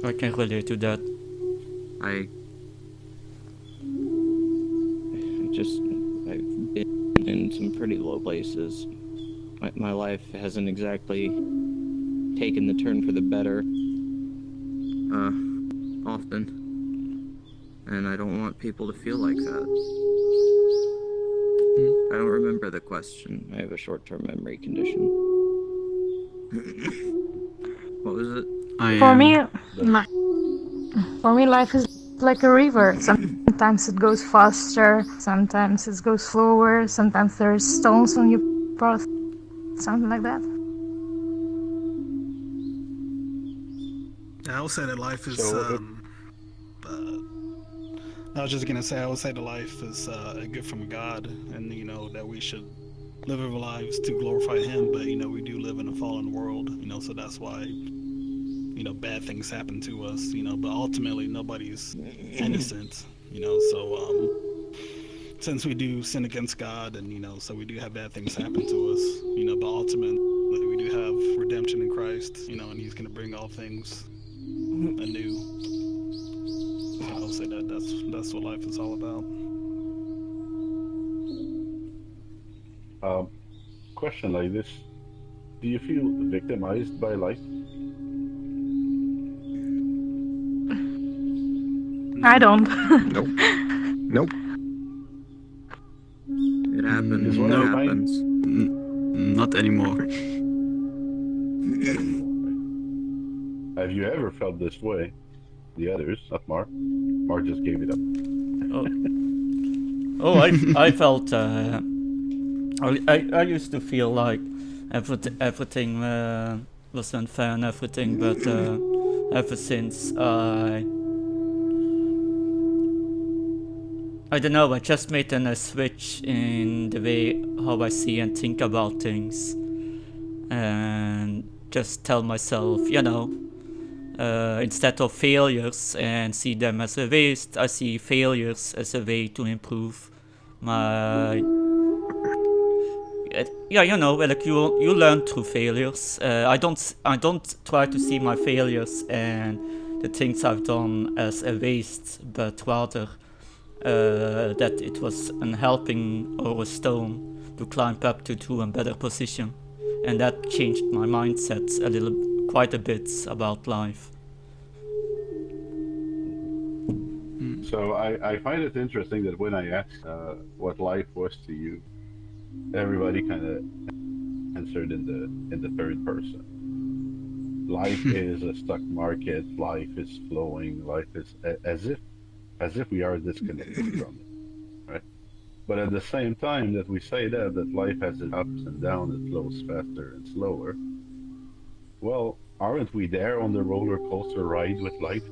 I can relate to that. I I've been in some pretty low places. My life hasn't exactly taken the turn for the better, often, and I don't want people to feel like that. I don't remember the question. I have a short-term memory condition. What was it? For me, the for me, life is like a river. Sometimes it goes faster, sometimes it goes slower, sometimes there's stones on your path, something like that. I would say that life is. so it, I was just gonna say, I would say that life is a gift from God, and that we should live our lives to glorify Him. But we do live in a fallen world, so that's why bad things happen to us. But ultimately nobody's innocent. So since we do sin against God, and so we do have bad things happen to us. But ultimately we do have redemption in Christ. And He's gonna bring all things anew. So I would say that that's what life is all about. question like this: do you feel victimized by life? I don't. Nope. Nope. It happens. Because what It I No, find happens. not anymore. not anymore, right? Have you ever felt this way? The others, not Mark. Mark just gave it up. Oh, oh, I felt. I used to feel like everything was unfair and everything, but ever since I don't know, I just made a switch in the way how I see and think about things, and just tell myself, instead of failures and see them as a waste, I see failures as a way to improve my. Yeah, like you learn through failures. I don't try to see my failures and the things I've done as a waste, but rather that it was an helping or a stone to climb up to a better position, and that changed my mindset quite a bit about life. So I find it interesting that when I ask what life was to you, everybody kind of answered in the third person. Life is a stock market. Life is flowing. Life is as if we are disconnected from it, right? But at the same time that we say that life has its ups and downs, it flows faster and slower. Well, aren't we there on the roller coaster ride with life?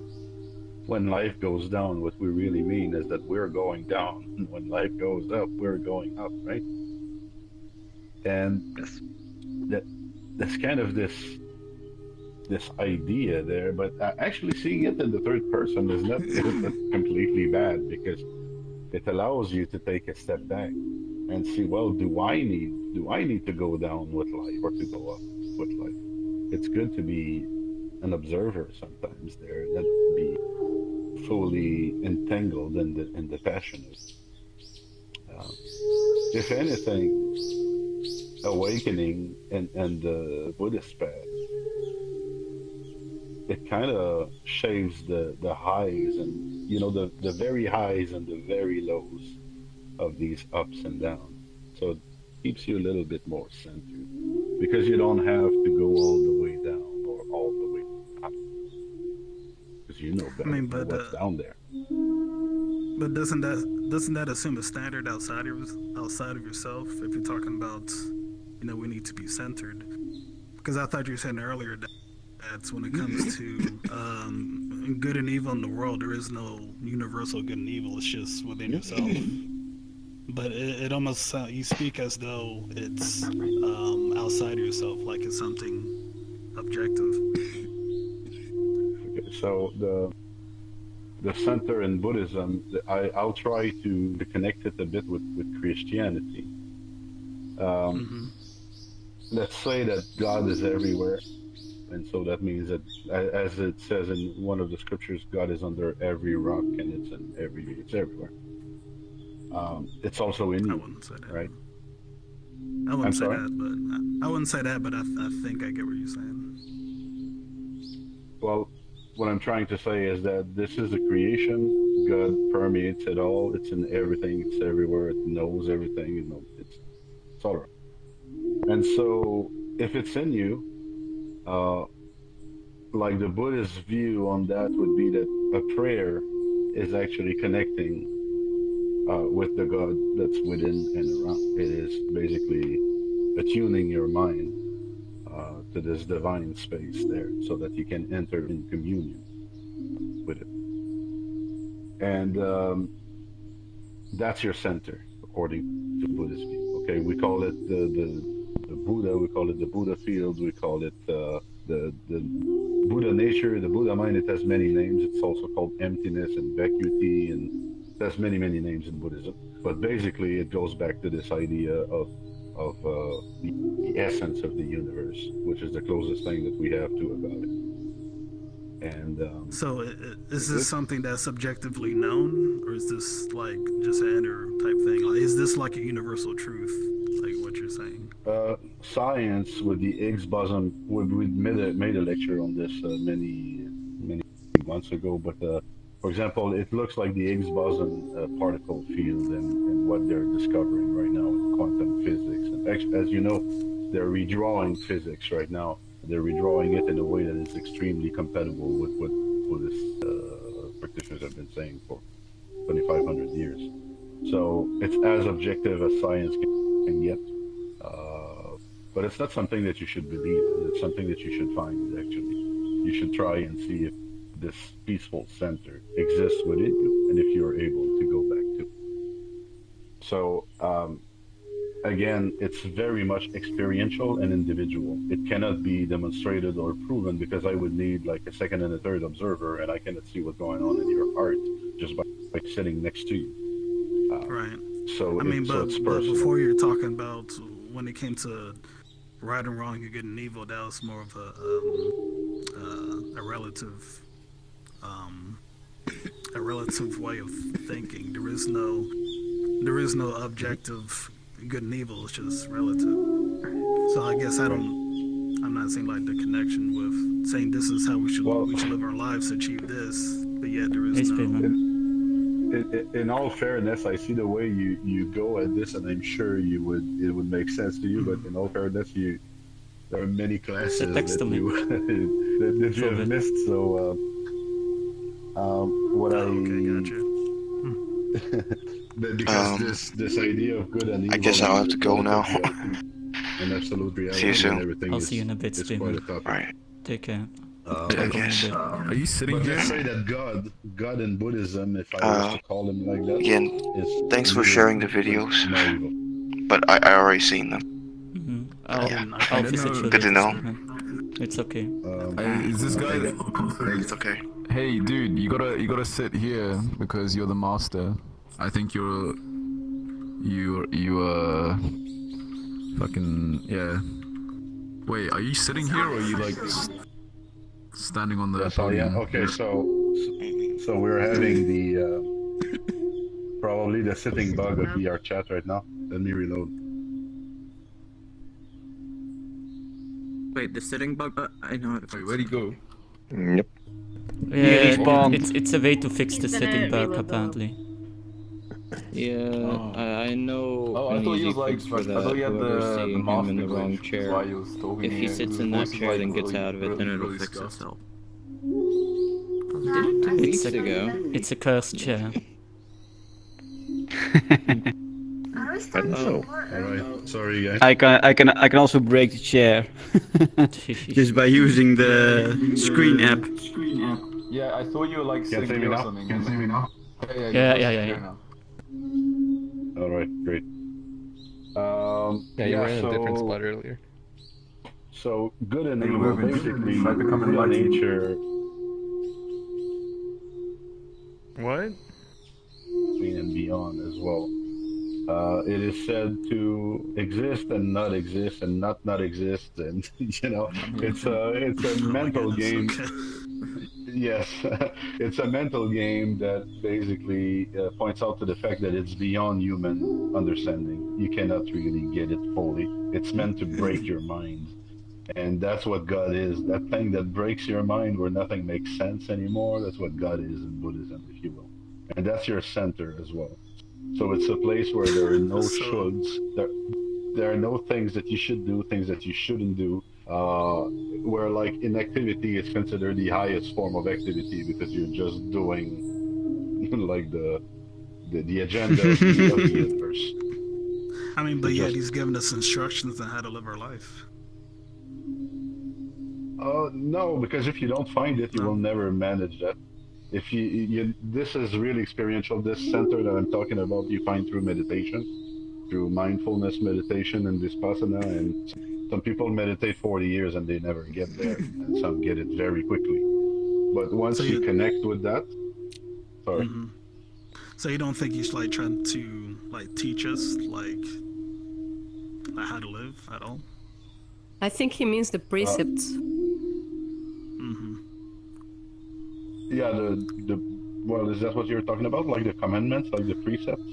When life goes down, what we really mean is that we're going down. And when life goes up, we're going up, right? And Yes. that that's kind of this idea there, but actually seeing it in the third person is not isn't that completely bad because it allows you to take a step back and see, well, do I need to go down with life or to go up with life? It's good to be an observer sometimes there, not be fully entangled in the passion of it. If anything, awakening and the Buddhist path, it kind of shaves the highs and the very highs and the very lows of these ups and downs. So it keeps you a little bit more centered because you don't have to go all the way down or all the way up because you know I better, mean, you know what's down there. but doesn't that assume a standard outside of yourself? If you're talking about, we need to be centered. Because I thought you were saying earlier that when it comes to good and evil in the world, there is no universal good and evil. It's just within yourself. But it almost you speak as though it's outside of yourself, like it's something objective. Okay, so the center in Buddhism, I'll try to connect it a bit with Christianity. Let's say that God is everywhere, and so that means that, as it says in one of the scriptures, God is under every rock, and it's everywhere. It's also in you, I wouldn't say that. right? I wouldn't say sorry? that, but I wouldn't say that, but I think I get what you're saying. Well, what I'm trying to say is that this is a creation. God permeates it all. It's in everything. It's everywhere. It knows everything. It's all right. And so, if it's in you, like the Buddhist view on that would be that a prayer is actually connecting with the God that's within and around. It is basically attuning your mind to this divine space there so that you can enter in communion with it. And that's your center, according to Buddhist view. Okay, we call it the Buddha, we call it the Buddha field, we call it the Buddha nature, the Buddha mind. It has many names. It's also called emptiness and vacuity, and it has many names in Buddhism. But basically, it goes back to this idea of the essence of the universe, which is the closest thing that we have to a God. And so, is this something that's subjectively known, or is this like just an inner type thing? Like, is this like a universal truth, like what you're saying? Science with the Higgs boson, we made a lecture on this many months ago. But for example, it looks like the Higgs boson particle field and what they're discovering right now in quantum physics. And actually, as you know, they're redrawing physics right now. They're redrawing it in a way that is extremely compatible with what Buddhist practitioners have been saying for 2,500 years. So it's as objective as science can get. But it's not something that you should believe in. It's something that you should find, actually. You should try and see if this peaceful center exists within you and if you're able to go back to it. So, again, it's very much experiential and individual. It cannot be demonstrated or proven because I would need like a second and a third observer, and I cannot see what's going on in your heart just by sitting next to you. Right. So, it's but personal. before you're talking about when it came to right and wrong, you're good and evil, that was more of a relative way of thinking. There is no objective good and evil. It's just relative. So I guess I'm not saying like the connection with saying this is how we should live our lives to achieve this, but yet there is no. In all fairness, I see the way you go at this, and I'm sure it would make sense to you. But in all fairness, there are many classes that you have missed. So because this idea of good and evil. I guess I'll have to go now. And absolute reality. See you soon. And everything I'll see you in a bit, is quite a topic. Alright. Take care. I guess. Are you sitting But here? let's say that God in Buddhism, if I was to call him like that, Again, is thanks for sharing the videos. no evil. But I already seen them. I'll visit you Good to later, know. man. It's okay. Is this guy? It's okay. Hey, dude, you gotta sit here because you're the master. I think you fucking yeah. Wait, are you sitting here or are you like standing on the podium? Okay, so we're having the probably the sitting bug of VR chat right now. Let me reload. Wait, the sitting bug? I know how to Wait, where'd he go? Yep. Yeah, it's a way to fix the sitting bug apparently. Yeah, I know. Oh, I thought he was like, for that. I thought he had Whoever's the seeing him in the wrong chair. If he sits in that chair, then gets out of it, then it'll fix itself. Did it 2 weeks ago. It's a cursed chair. Hello. All right. Sorry, guys. I can also break the chair just by using the screen app. Yeah, I thought you were like Can't sitting see me here or now. something. Can't see me now. Yeah, Yeah. now. All right, great. Yeah, you were in a different so spot earlier. so good and Hey, evil, Ruben, basically, should I become by enlightened? nature, What? and beyond as well. It is said to exist and not exist and not exist, and it's a Oh my mental goodness. game. Okay. Yes, it's a mental game that basically points out to the fact that it's beyond human understanding. You cannot really get it fully. It's meant to break your mind, and that's what God is. That thing that breaks your mind, where nothing makes sense anymore. That's what God is in Buddhism, if you will, and that's your center as well. So it's a place where there are no So, shoulds. There are no things that you should do, things that you shouldn't do. Where like inactivity is considered the highest form of activity because you're just doing like the agenda of the universe. I mean, but It's yet just he's giving us instructions on how to live our life. no, because if you don't find it, you No. will never manage that. If you this is really experiential. This center that I'm talking about, you find through meditation, through mindfulness meditation and vipassana, and some people meditate 40 years and they never get there, and some get it very quickly. But So once you you, connect with that, sorry. hmm so you don't think he's like trying to like teach us like how to live at all? I think he means the precepts. Hmm Yeah, the well, is that what you're talking about? Like the commandments, like the precepts?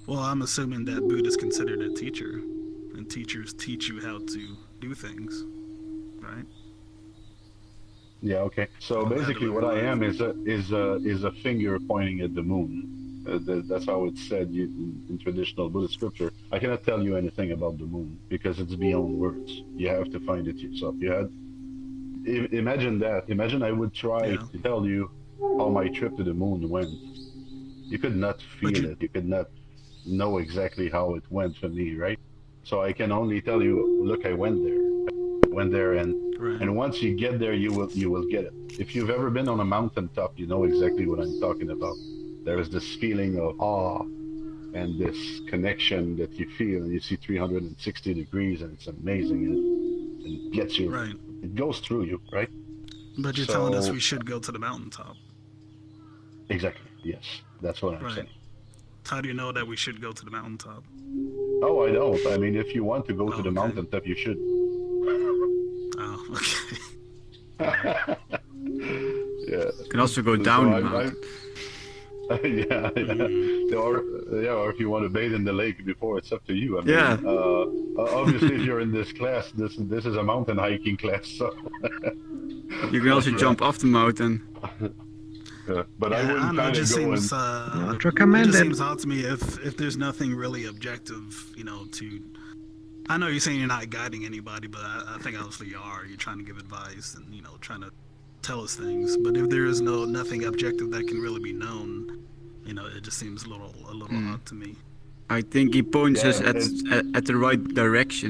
Well, I'm assuming that Buddha is considered a teacher, and teachers teach you how to do things, right? Yeah, okay. So How to basically, live what your I life. am is a finger pointing at the moon. That's how it's said in traditional Buddhist scripture. I cannot tell you anything about the moon because it's beyond words. You have to find it yourself. Imagine that. Imagine I would try Yeah, to tell you how my trip to the moon went. You could not but feel it. You could not know exactly how it went for me, right? So I can only tell you, look, I went there. Went there, right, and once you get there, you will get it. If you've ever been on a mountaintop, you know exactly what I'm talking about. There is this feeling of awe and this connection that you feel, and you see 360 degrees, and it's amazing, and it gets you. right. It goes through you, right? But you're telling us So we should go to the mountaintop, exactly, yes, that's what I'm right? saying. How do you know that we should go to the mountaintop? Oh, I don't. I mean, if you want to go to Oh, the okay. mountaintop, you should. Oh, okay. Yeah. You can also go So down the I, mountain. yeah, Mm. or if you want to bathe in the lake before, it's up to you. I mean, Yeah. obviously, if you're in this class, this is a mountain hiking class, so. You can also Yeah. jump off the mountain. But I Yeah, I wouldn't don't know. It kind of just go seems Not it just recommended. seems odd to me if there's nothing really objective, to. I know you're saying you're not guiding anybody, but I think obviously you are. You're trying to give advice and trying to tell us things. But if there is nothing objective that can really be known, it just seems a little odd to me. I think he points Yeah, us at the right direction.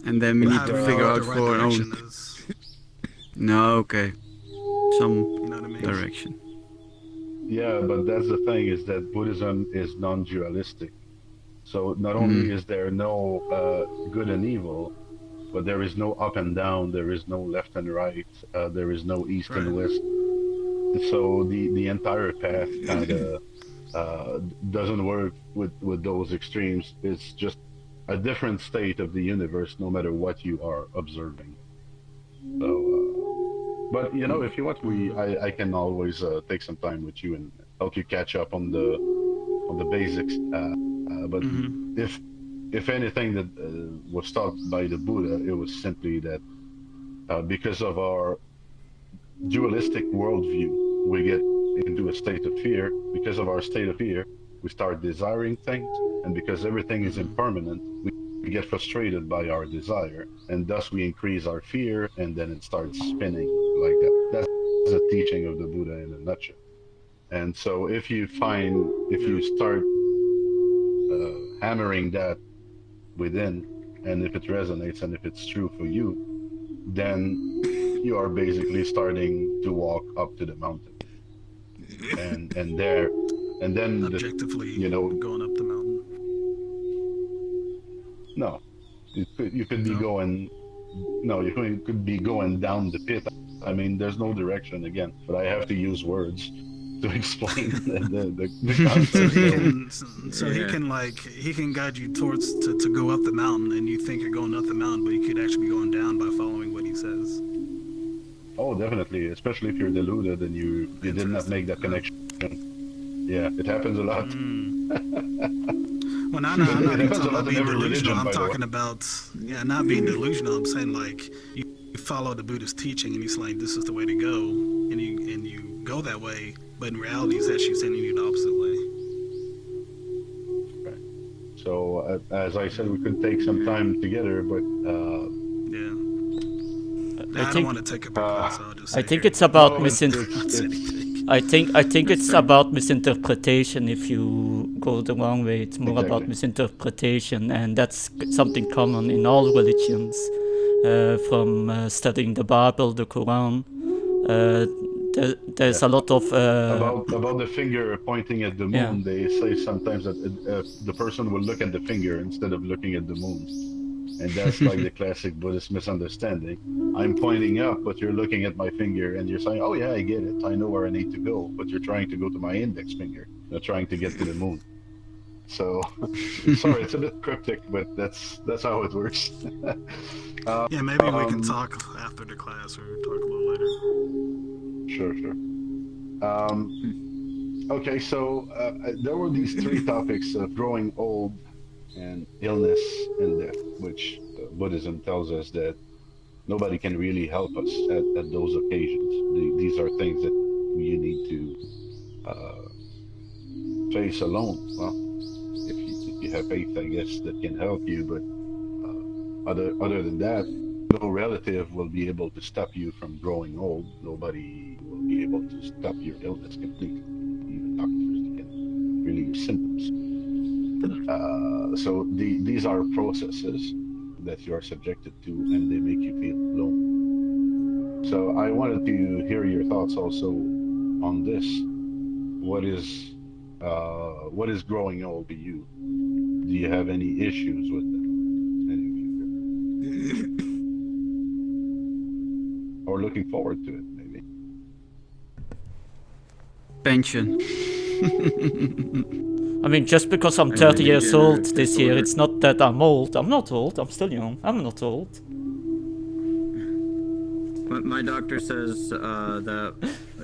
And then we It's need How to do we figure know what out the right for our own. direction is? No, okay. Some You know what I mean? direction. yeah, but that's the thing, is that Buddhism is non-dualistic. So not only is there no good and evil, but there is no up and down, there is no left and right, there is no east and Right. west. So the entire path kind of doesn't work with those extremes. It's just a different state of the universe, no matter what you are observing. So, but if you want, I can always take some time with you and help you catch up on the basics. But Mm-hmm. if anything that was taught by the Buddha, it was simply that because of our dualistic worldview, we get into a state of fear. Because of our state of fear, we start desiring things, and because everything is Mm-hmm. impermanent, we get frustrated by our desire, and thus we increase our fear, and then it starts spinning like that. That's the teaching of the Buddha in a nutshell. And so if you start hammering that within, and if it resonates and if it's true for you, then you are basically starting to walk up to the mountain. And then objectively, going up the mountain. No, you could be going. No, you could be going down the pit. I mean, there's no direction again, but I have to use words to explain the concept. He can guide you towards to go up the mountain, and you think you're going up the mountain, but you could actually be going down by following what he says. Oh, definitely, especially if you're deluded and you did not make that connection. Yeah, it happens a lot. Well, I'm not even talking about being delusional. I'm talking about not being delusional. I'm saying like you follow the Buddhist teaching, and he's like, this is the way to go, and you go that way, but in reality, he's actually sending you the opposite way. Right. So as I said, we could take some time together, but yeah. I don't want to take up a class. I'll just I think it's about I think it's about misinterpretation. If you go the wrong way, it's more about misinterpretation, and that's something common in all religions. From studying the Bible, the Quran, there's a lot of about the finger pointing at the moon. They say sometimes that the person will look at the finger instead of looking at the moon. And that's like the classic Buddhist misunderstanding. I'm pointing up, but you're looking at my finger and you're saying, oh yeah, I get it. I know where I need to go. But you're trying to go to my index finger. You're trying to get to the moon. So, sorry, it's a bit cryptic, but that's how it works. Yeah, maybe we can talk after the class or talk a little later. Sure. Okay, so there were these three topics of growing old, and illness and death, which Buddhism tells us that nobody can really help us at those occasions. These are things that you need to face alone. Well, if you have faith, I guess that can help you, but other than that, no relative will be able to stop you from growing old. Nobody will be able to stop your illness completely. Even doctors can relieve symptoms. So these are processes that you are subjected to, and they make you feel alone. So I wanted to hear your thoughts also on this. What is growing old to you? Do you have any issues with that? Or looking forward to it, maybe? Pension. I mean, just because I'm 30 years old this year, it's not that I'm old. I'm not old. I'm still young. I'm not old. My doctor says that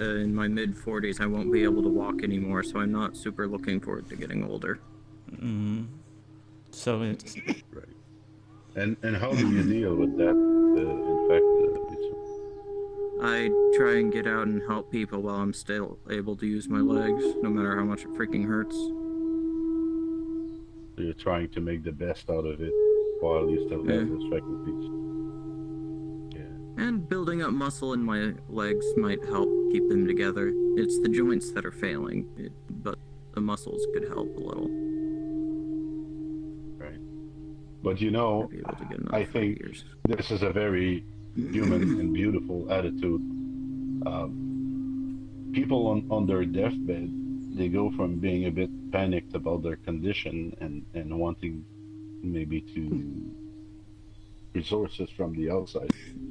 in my mid-40s I won't be able to walk anymore, so I'm not super looking forward to getting older. So it's... Right. And how do you deal with that, in fact? I try and get out and help people while I'm still able to use my legs, no matter how much it freaking hurts. So you're trying to make the best out of it while you still have those faculties. Yeah. And building up muscle in my legs might help keep them together. It's the joints that are failing, but the muscles could help a little. Right. But you know, I think this is a very human and beautiful attitude. People on their deathbed, they go from being a bit panicked about their condition and wanting maybe to resources from the outside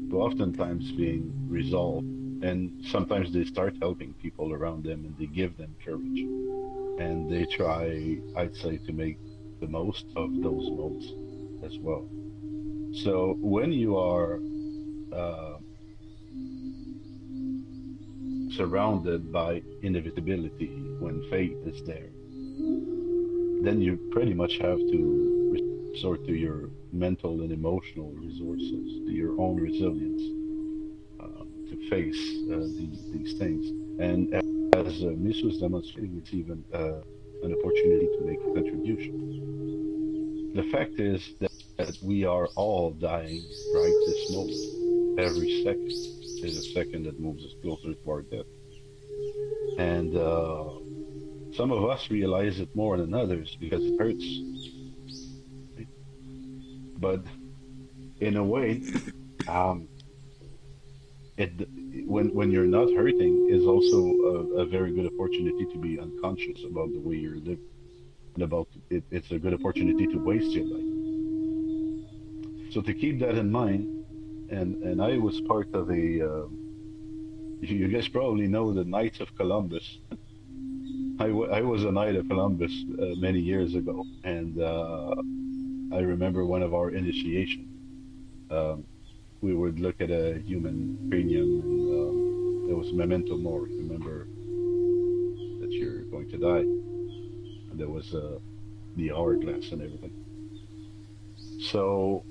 to oftentimes being resolved, and sometimes they start helping people around them and they give them courage, and they try, I'd say, to make the most of those moments as well. So when you are surrounded by inevitability, when fate is there, then you pretty much have to resort to your mental and emotional resources, to your own resilience, to face these things. And as Miss was demonstrating, it's even an opportunity to make a contribution. The fact is that we are all dying right this moment. Every second is a second that moves us closer to our death. And some of us realize it more than others because it hurts. Right? But in a way, um, it when you're not hurting is also a very good opportunity to be unconscious about the way you're living and about it. It's a good opportunity to waste your life. So to keep that in mind, and I was part of a. You guys probably know the Knights of Columbus. I was a Knight of Columbus many years ago, and I remember one of our initiation. Um, we would look at a human cranium, and there was memento mori. Remember that you're going to die. And there was the hourglass and everything. So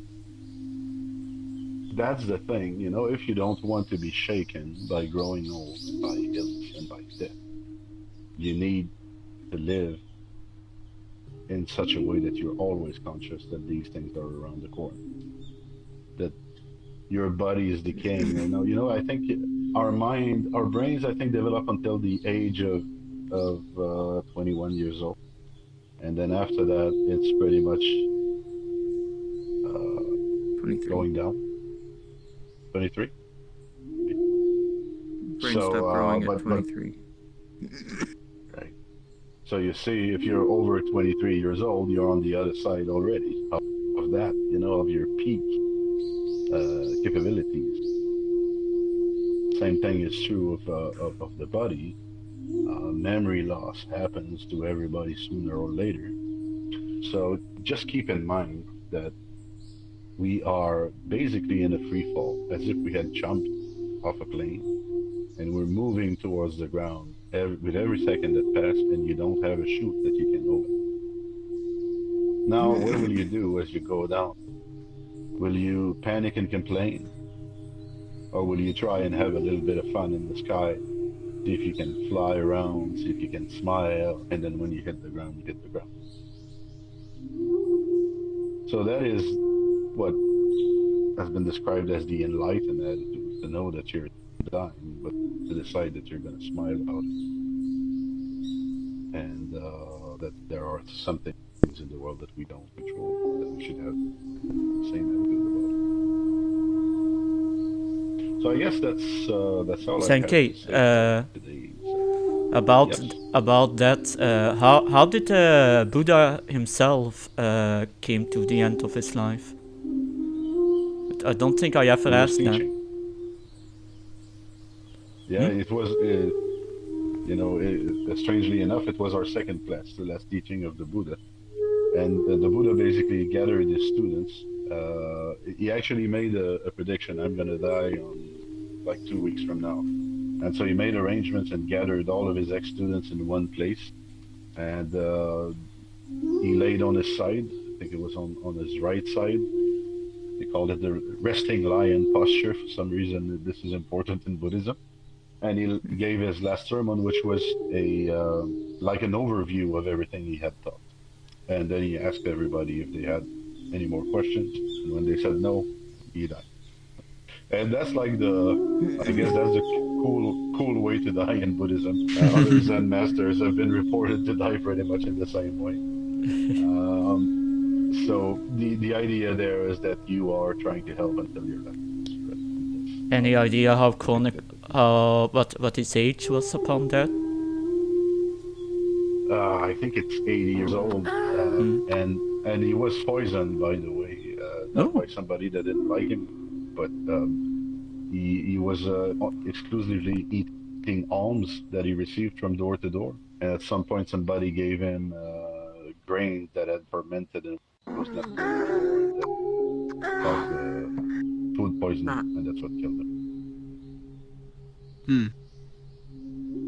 that's the thing, you know. If you don't want to be shaken by growing old and by illness and by death, you need to live in such a way that you're always conscious that these things are around the corner, that your body is decaying. I think our mind, our brains, I think develop until the age of 21 years old, and then after that, it's pretty much 23. going down. 23. Brain stopped growing at 23. Right. So you see, if you're over 23 years old, you're on the other side already of that, of your peak capabilities. Same thing is true of the body. Memory loss happens to everybody sooner or later. So just keep in mind that we are basically in a free fall, as if we had jumped off a plane and we're moving towards the ground with every second that passes, and you don't have a chute that you can open. Now, what will you do as you go down? Will you panic and complain? Or will you try and have a little bit of fun in the sky? See if you can fly around, see if you can smile, and then when you hit the ground, you hit the ground. So that is what has been described as the enlightened attitude, to know that you're dying, but to decide that you're going to smile about it. And that there are some things in the world that we don't control, that we should have the same attitude about it. So I guess that's all I have to say today. About that, how did Buddha himself came to the end of his life? I don't think I ever asked that. Yeah, it was. Strangely enough, it was our second class, the last teaching of the Buddha, and the Buddha basically gathered his students. He actually made a prediction: I'm going to die on like 2 weeks from now. And so he made arrangements and gathered all of his ex-students in one place, and he laid on his side. I think it was on his right side. They called it the resting lion posture. For some reason, this is important in Buddhism. And he gave his last sermon, which was like an overview of everything he had taught. And then he asked everybody if they had any more questions. And when they said no, he died. And that's like I guess that's the cool way to die in Buddhism. Other Zen masters have been reported to die pretty much in the same way. So the idea there is that you are trying to help until your last. Any idea how chronic, what his age was upon that? I think it's 80 years old, and he was poisoned, by the way, not by somebody that didn't like him, but he was exclusively eating alms that he received from door to door. And at some point, somebody gave him grain that had fermented and was not good anymore, and that caused food poisoning, and that's what killed him.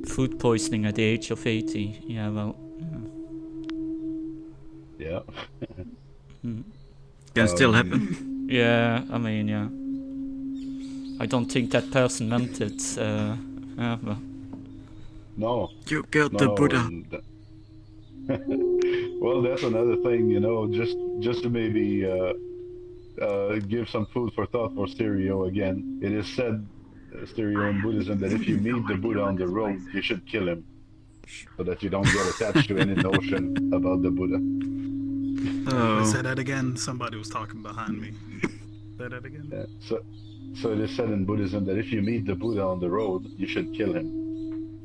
Food poisoning at the age of 80. Yeah, well. Yeah. Can still happen. Yeah, I mean, yeah. I don't think that person meant it. Well. No. You killed the Buddha. Well, that's another thing, just to maybe give some food for thought for Stereo again. It is said theory in Buddhism that if you meet the Buddha on the road, you should kill him, so that you don't get attached to any notion about the Buddha. Say that again. Somebody was talking behind me. Say that again. Yeah, so it is said in Buddhism that if you meet the Buddha on the road, you should kill him,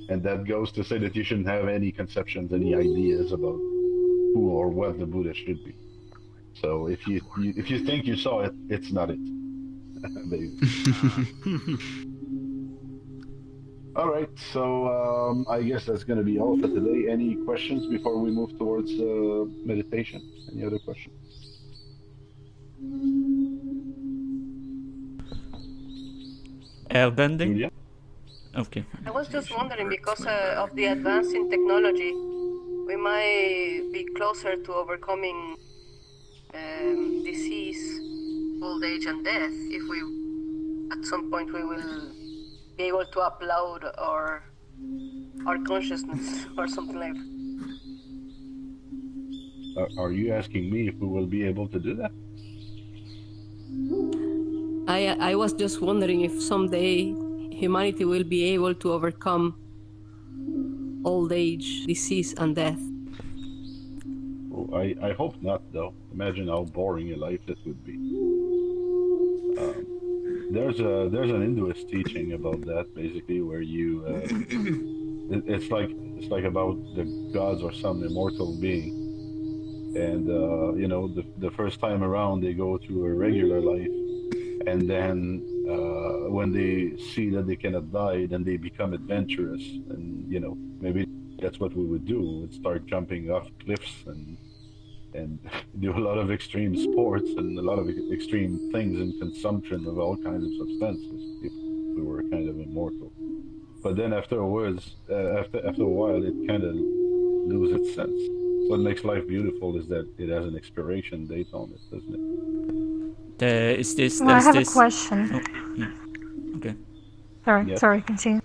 and that goes to say that you shouldn't have any conceptions, any ideas about who or what the Buddha should be. So if you think you saw it, it's not it. All right, so I guess that's going to be all for today. Any questions before we move towards meditation? Any other questions? Airbending? Julia? Okay. I was just wondering, because of the advance in technology, we might be closer to overcoming disease, old age, and death if we, at some point, we will be able to upload our consciousness or something like that. Are you asking me if we will be able to do that? I was just wondering if someday humanity will be able to overcome old age, disease, and death. Well, I hope not, though. Imagine how boring a life that would be. There's an Hinduist teaching about that, basically, where you it's like about the gods or some immortal being, and the first time around they go to a regular life, and then when they see that they cannot die, then they become adventurous, and maybe that's what we would do. We would start jumping off cliffs and do a lot of extreme sports and a lot of extreme things and consumption of all kinds of substances if we were kind of immortal. But then afterwards, after a while, it kind of loses its sense. What makes life beautiful is that it has an expiration date on it, doesn't it? I have a question. Oh, yeah. Okay. Sorry, continue.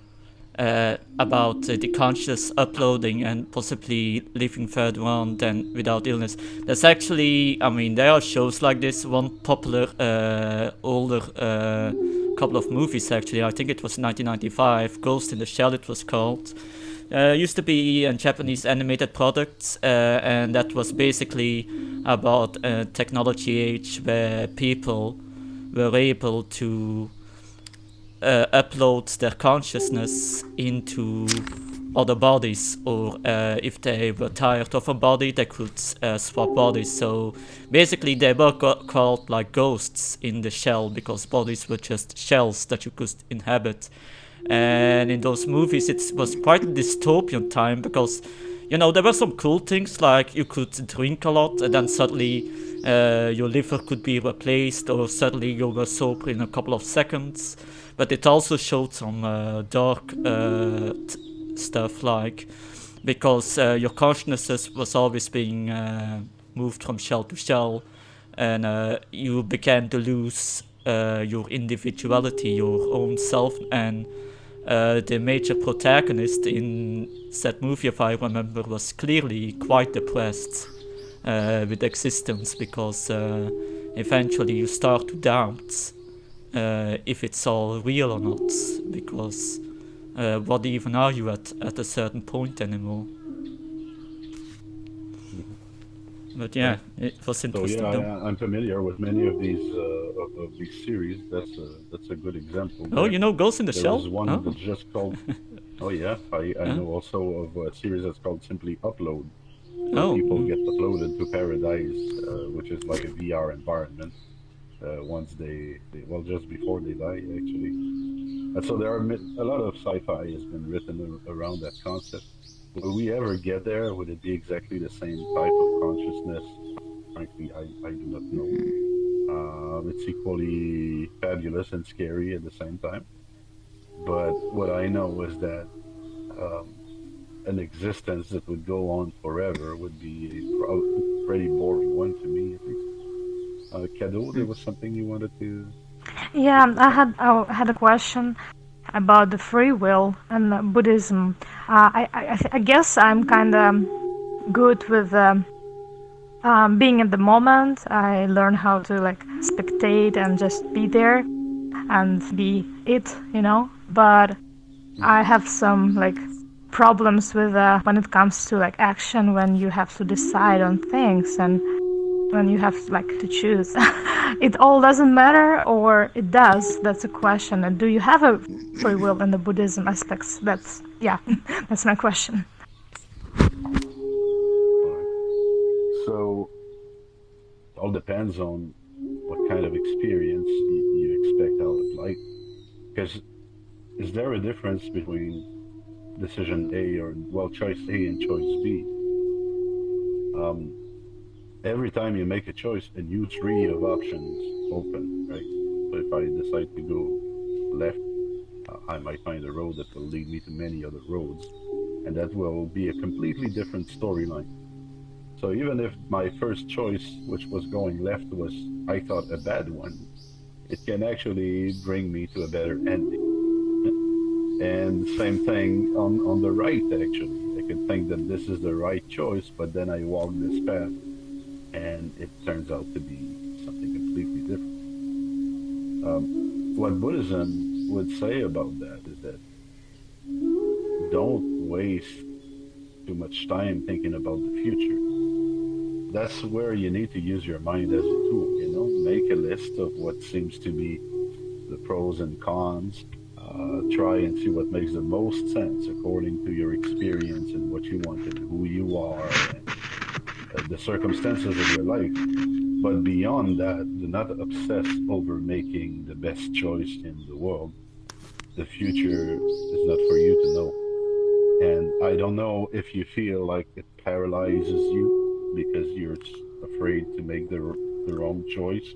About the conscious uploading and possibly living further on than without illness. There's actually, there are shows like this. One popular older couple of movies actually, I think it was 1995, Ghost in the Shell it was called. Used to be a Japanese animated product, and that was basically about a technology age where people were able to upload their consciousness into other bodies, or if they were tired of a body, they could swap bodies. So basically they were called like ghosts in the shell, because bodies were just shells that you could inhabit. And in those movies it was quite a dystopian time, because there were some cool things, like you could drink a lot and then suddenly your liver could be replaced, or suddenly you were sober in a couple of seconds. But it also showed some dark stuff, like, because your consciousness was always being moved from shell to shell, and you began to lose your individuality, your own self. And the major protagonist in that movie, if I remember, was clearly quite depressed with existence, because eventually you start to doubt if it's all real or not, because what even are you at a certain point anymore? But yeah, it was interesting. So yeah, I'm familiar with many of these series. That's a good example. Oh, you know Ghost in the Shell? There was one that's just called. Oh yeah, I know also of a series that's called simply Upload, where people get uploaded to paradise, which is like a VR environment. Once they just before they die, actually. And so there are a lot of sci-fi has been written around that concept. Will we ever get there? Would it be exactly the same type of consciousness? Frankly, I do not know. It's equally fabulous and scary at the same time. But what I know is that an existence that would go on forever would be a pretty boring one to me, at least. Kado, there was something you wanted to... Yeah, I had a question about the free will and Buddhism. I guess I'm kind of good with being in the moment. I learn how to like spectate and just be there and be it, but I have some like problems with when it comes to like action, when you have to decide on things and when you have like to choose. It all doesn't matter, or it does? That's a question. And do you have a free will in the Buddhism aspects? That's that's my question. So it all depends on what kind of experience you expect out of life. Because is there a difference between decision A or, well, choice A and choice B? Every time you make a choice, a new tree of options open, right? So if I decide to go left, I might find a road that will lead me to many other roads, and that will be a completely different storyline. So even if my first choice, which was going left, was, I thought, a bad one, it can actually bring me to a better ending. And same thing on the right, actually. I could think that this is the right choice, but then I walk this path, and it turns out to be something completely different. What Buddhism would say about that is that don't waste too much time thinking about the future. That's where you need to use your mind as a tool, make a list of what seems to be the pros and cons, try and see what makes the most sense according to your experience and what you want and who you are and the circumstances of your life. But beyond that, do not obsess over making the best choice in the world. The future is not for you to know. And I don't know if you feel like it paralyzes you because you're afraid to make the wrong choice.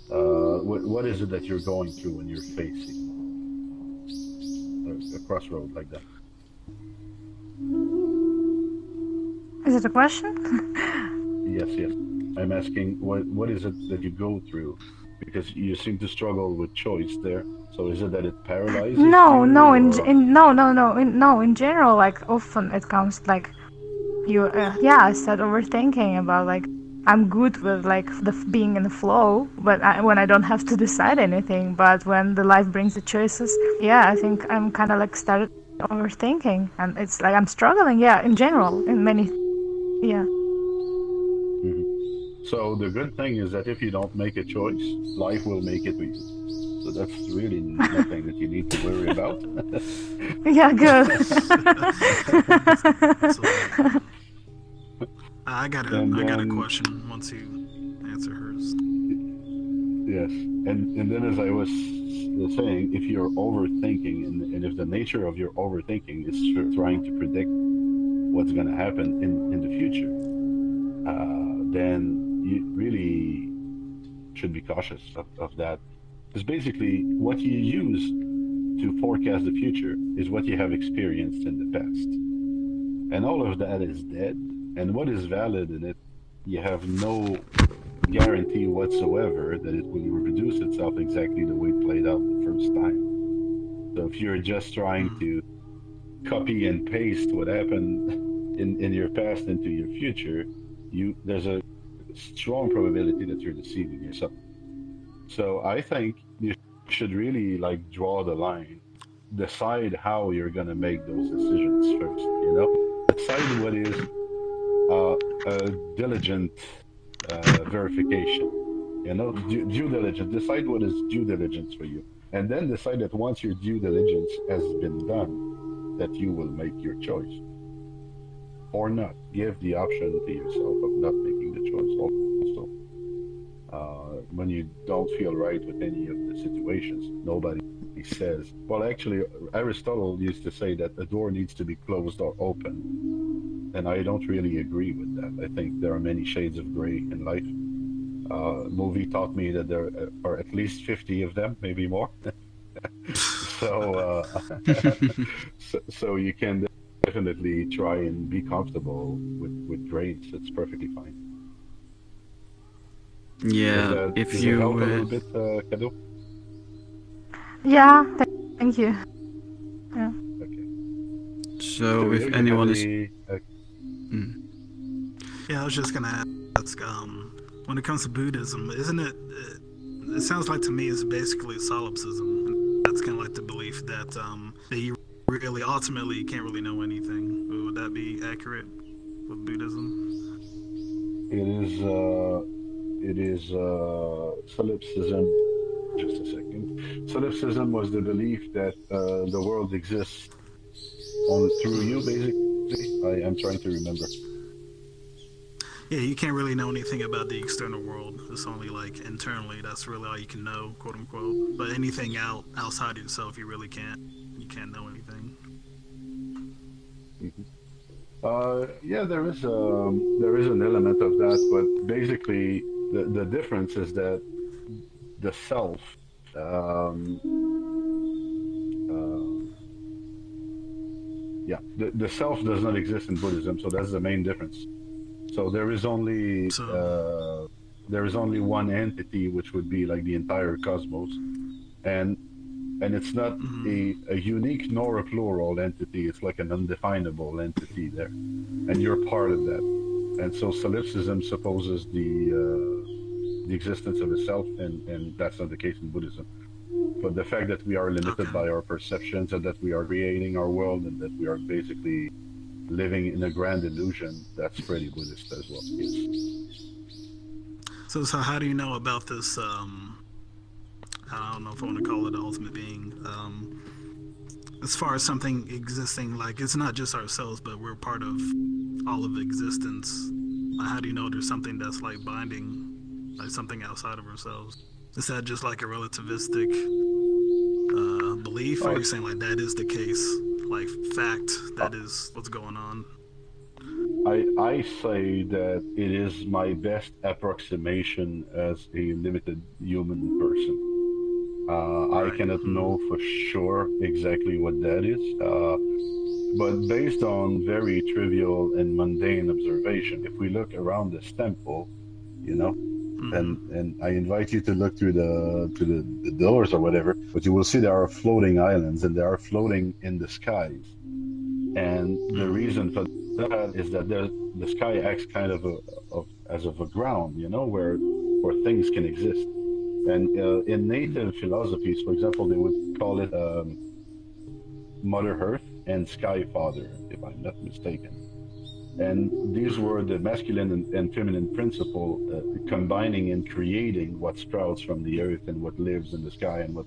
What is it that you're going through when you're facing a crossroad like that? Is it a question? Yes. I'm asking what is it that you go through? Because you seem to struggle with choice there. So is it that it paralyzes you? No. No. In general, like often it comes like you. I start overthinking about like I'm good with like being in the flow, but when I don't have to decide anything. But when the life brings the choices, I think I'm kind of like started overthinking, and it's like I'm struggling. In general, in many. Mm-hmm. So the good thing is that if you don't make a choice, life will make it for you. So that's really nothing that you need to worry about. Yeah, good. I got a question once you answer hers. Yes, and then as I was saying, if you're overthinking, and if the nature of your overthinking is trying to predict what's going to happen in the future, then you really should be cautious of that. Because basically, what you use to forecast the future is what you have experienced in the past. And all of that is dead. And what is valid in it, you have no guarantee whatsoever that it will reproduce itself exactly the way it played out the first time. So if you're just trying to copy and paste what happened in your past into your future, there's a strong probability that you're deceiving yourself. So I think you should really like draw the line, decide how you're going to make those decisions first, decide what is a diligent verification, due diligence, decide what is due diligence for you, and then decide that once your due diligence has been done, that you will make your choice or not. Give the option to yourself of not making the choice also. When you don't feel right with any of the situations, nobody says, well, actually, Aristotle used to say that a door needs to be closed or open. And I don't really agree with that. I think there are many shades of gray in life. Movie taught me that there are at least 50 of them, maybe more. so, so you can definitely try and be comfortable with grays. It's perfectly fine. Yeah, does that help a little bit, Kado? Yeah, thank you. Yeah. Okay. So if anyone is... Yeah, I was just gonna ask, when it comes to Buddhism, isn't it, it sounds like to me it's basically solipsism. that's kind of like the belief that you really ultimately can't really know anything. Would that be accurate with Buddhism? It is solipsism. Just a second. Solipsism was the belief that the world exists on through you, basically. I am trying to remember. Yeah, you can't really know anything about the external world. It's only like internally. That's really all you can know, quote unquote. But anything outside yourself, you really can't. You can't know anything. Yeah, there is an element of that, but basically the difference is that the self, um, yeah, the self does not exist in Buddhism, so that's the main difference. So there is only one entity, which would be like the entire cosmos, and it's not a unique nor a plural entity. It's like an undefinable entity there, and you're part of that. And so solipsism supposes the existence of a self, and that's not the case in Buddhism. But the fact that we are limited by our perceptions, and that we are creating our world, and that we are basically living in a grand illusion, that's pretty Buddhist as well. Yes. So how do you know about this? I don't know if I want to call it the ultimate being. As far as something existing, like it's not just ourselves, but we're part of all of existence. How do you know there's something that's like binding, like something outside of ourselves? Is that just like a relativistic belief, or are you saying like that is the case, like fact, that is what's going on? I say that it is my best approximation as a limited human person. I cannot know for sure exactly what that is, but based on very trivial and mundane observation, if we look around this temple, you know, and I invite you to look through the doors or whatever, but you will see there are floating islands, and they are floating in the skies. And the reason for that is that the sky acts kind of as of a ground, you know, where things can exist. And in native philosophies, for example, they would call it Mother Earth and Sky Father, if I'm not mistaken. And these were the masculine and feminine principle combining and creating what sprouts from the earth and what lives in the sky and what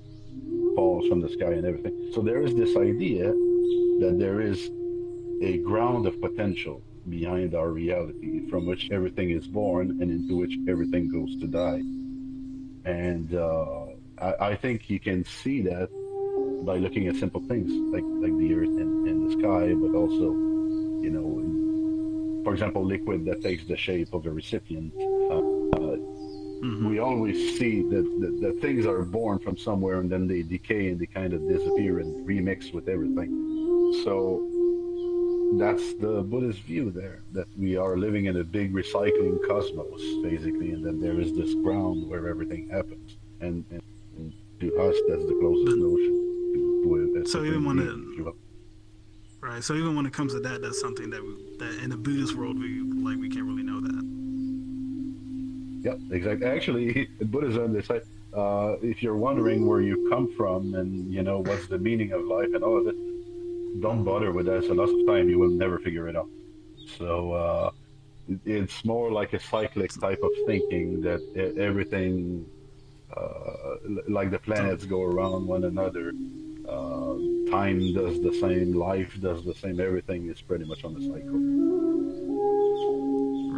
falls from the sky and everything. So there is this idea that there is a ground of potential behind our reality from which everything is born and into which everything goes to die. And I think you can see that by looking at simple things like the earth and the sky, but also, you know, for example, liquid that takes the shape of a recipient. We always see that things are born from somewhere and then they decay and they kind of disappear and remix with everything. So that's the Buddhist view there, that we are living in a big recycling cosmos, basically, and that there is this ground where everything happens. And to us, that's the closest notion to So even when right, so even when it comes to that, that's something that in the Buddhist worldview, like we can't really know that. Yep, exactly. Actually, in Buddhism, they say if you're wondering where you come from and you know what's the meaning of life and all of it, don't bother with that. It's a loss of time. You will never figure it out. So it's more like a cyclic type of thinking that everything, like the planets go around one another. Time does the same, life does the same, everything is pretty much on the cycle.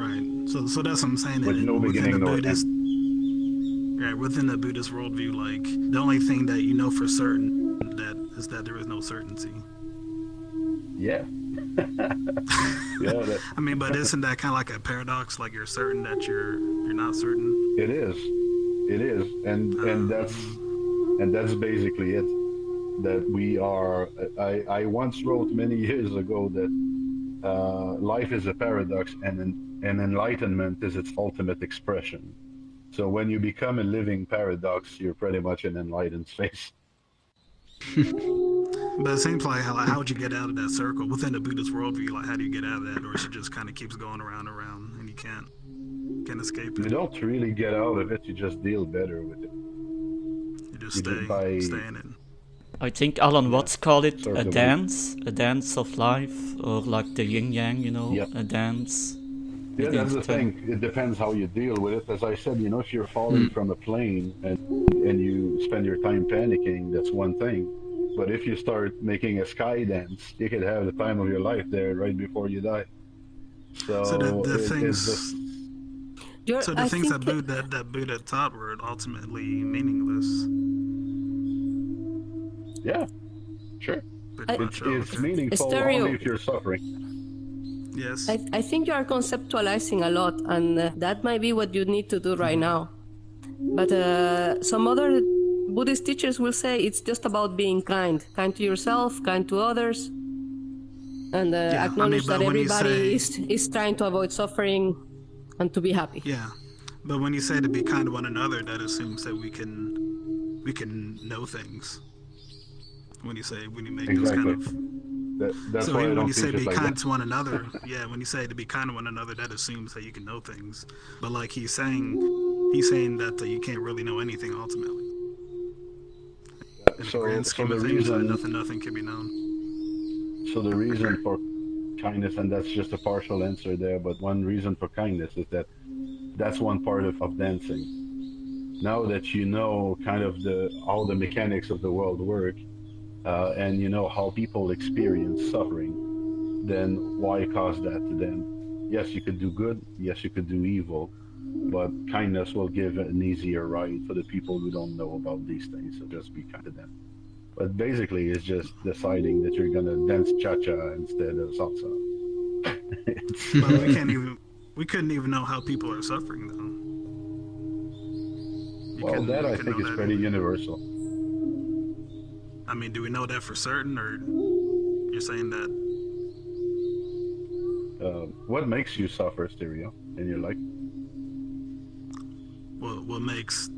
Right. So that's what I'm saying. With no beginning nor Buddhist, end. Right, within the Buddhist worldview, like the only thing that you know for certain is that there is no certainty. Yeah. Yeah. I mean, but isn't that kind of like a paradox? Like you're certain that you're not certain. It is, and that's basically it. That we are. I once wrote many years ago that life is a paradox, and enlightenment is its ultimate expression. So when you become a living paradox, you're pretty much an enlightened space. But it seems like how would you get out of that circle within the Buddhist worldview? Like how do you get out of that, or it just kind of keeps going around and around, and you can't escape it? You don't really get out of it. You just deal better with it. You just stay in it. I think Alan Watts called it sort a of dance of life, or like the yin yang, Yep. a dance. Yeah, that's the thing. It depends how you deal with it. As I said, if you're falling from a plane and you spend your time panicking, that's one thing. But if you start making a sky dance, you could have the time of your life there right before you die. So the it's things. just. So the things that Buddha taught were ultimately meaningless. Yeah, sure. It's meaningful Stereo. only if you're suffering. Yes. I think you are conceptualizing a lot, and that might be what you need to do right now. But some other Buddhist teachers will say it's just about being kind to yourself, kind to others, and acknowledge that everybody is trying to avoid suffering and to be happy. Yeah, but when you say to be kind to one another, that assumes that we can know things. When you make those kind of. That's so why even I don't when you say teach it be like kind that. to one another, yeah, when you say to be kind to one another, that assumes that you can know things. But like he's saying that you can't really know anything ultimately. In the grand scheme of things, nothing can be known. So the reason for kindness, and that's just a partial answer there, but one reason for kindness is that's one part of dancing. Now that you know kind of all the mechanics of the world work, and you know how people experience suffering, then why cause that to them? Yes, you could do good. Yes, you could do evil. But kindness will give an easier ride for the people who don't know about these things. So just be kind to them. But basically, it's just deciding that you're gonna dance cha-cha instead of salsa. But we couldn't even know how people are suffering though. Well, that I think is pretty universal. I mean, do we know that for certain, or you're saying that? What makes you suffer, Stereo, in your life? What makes,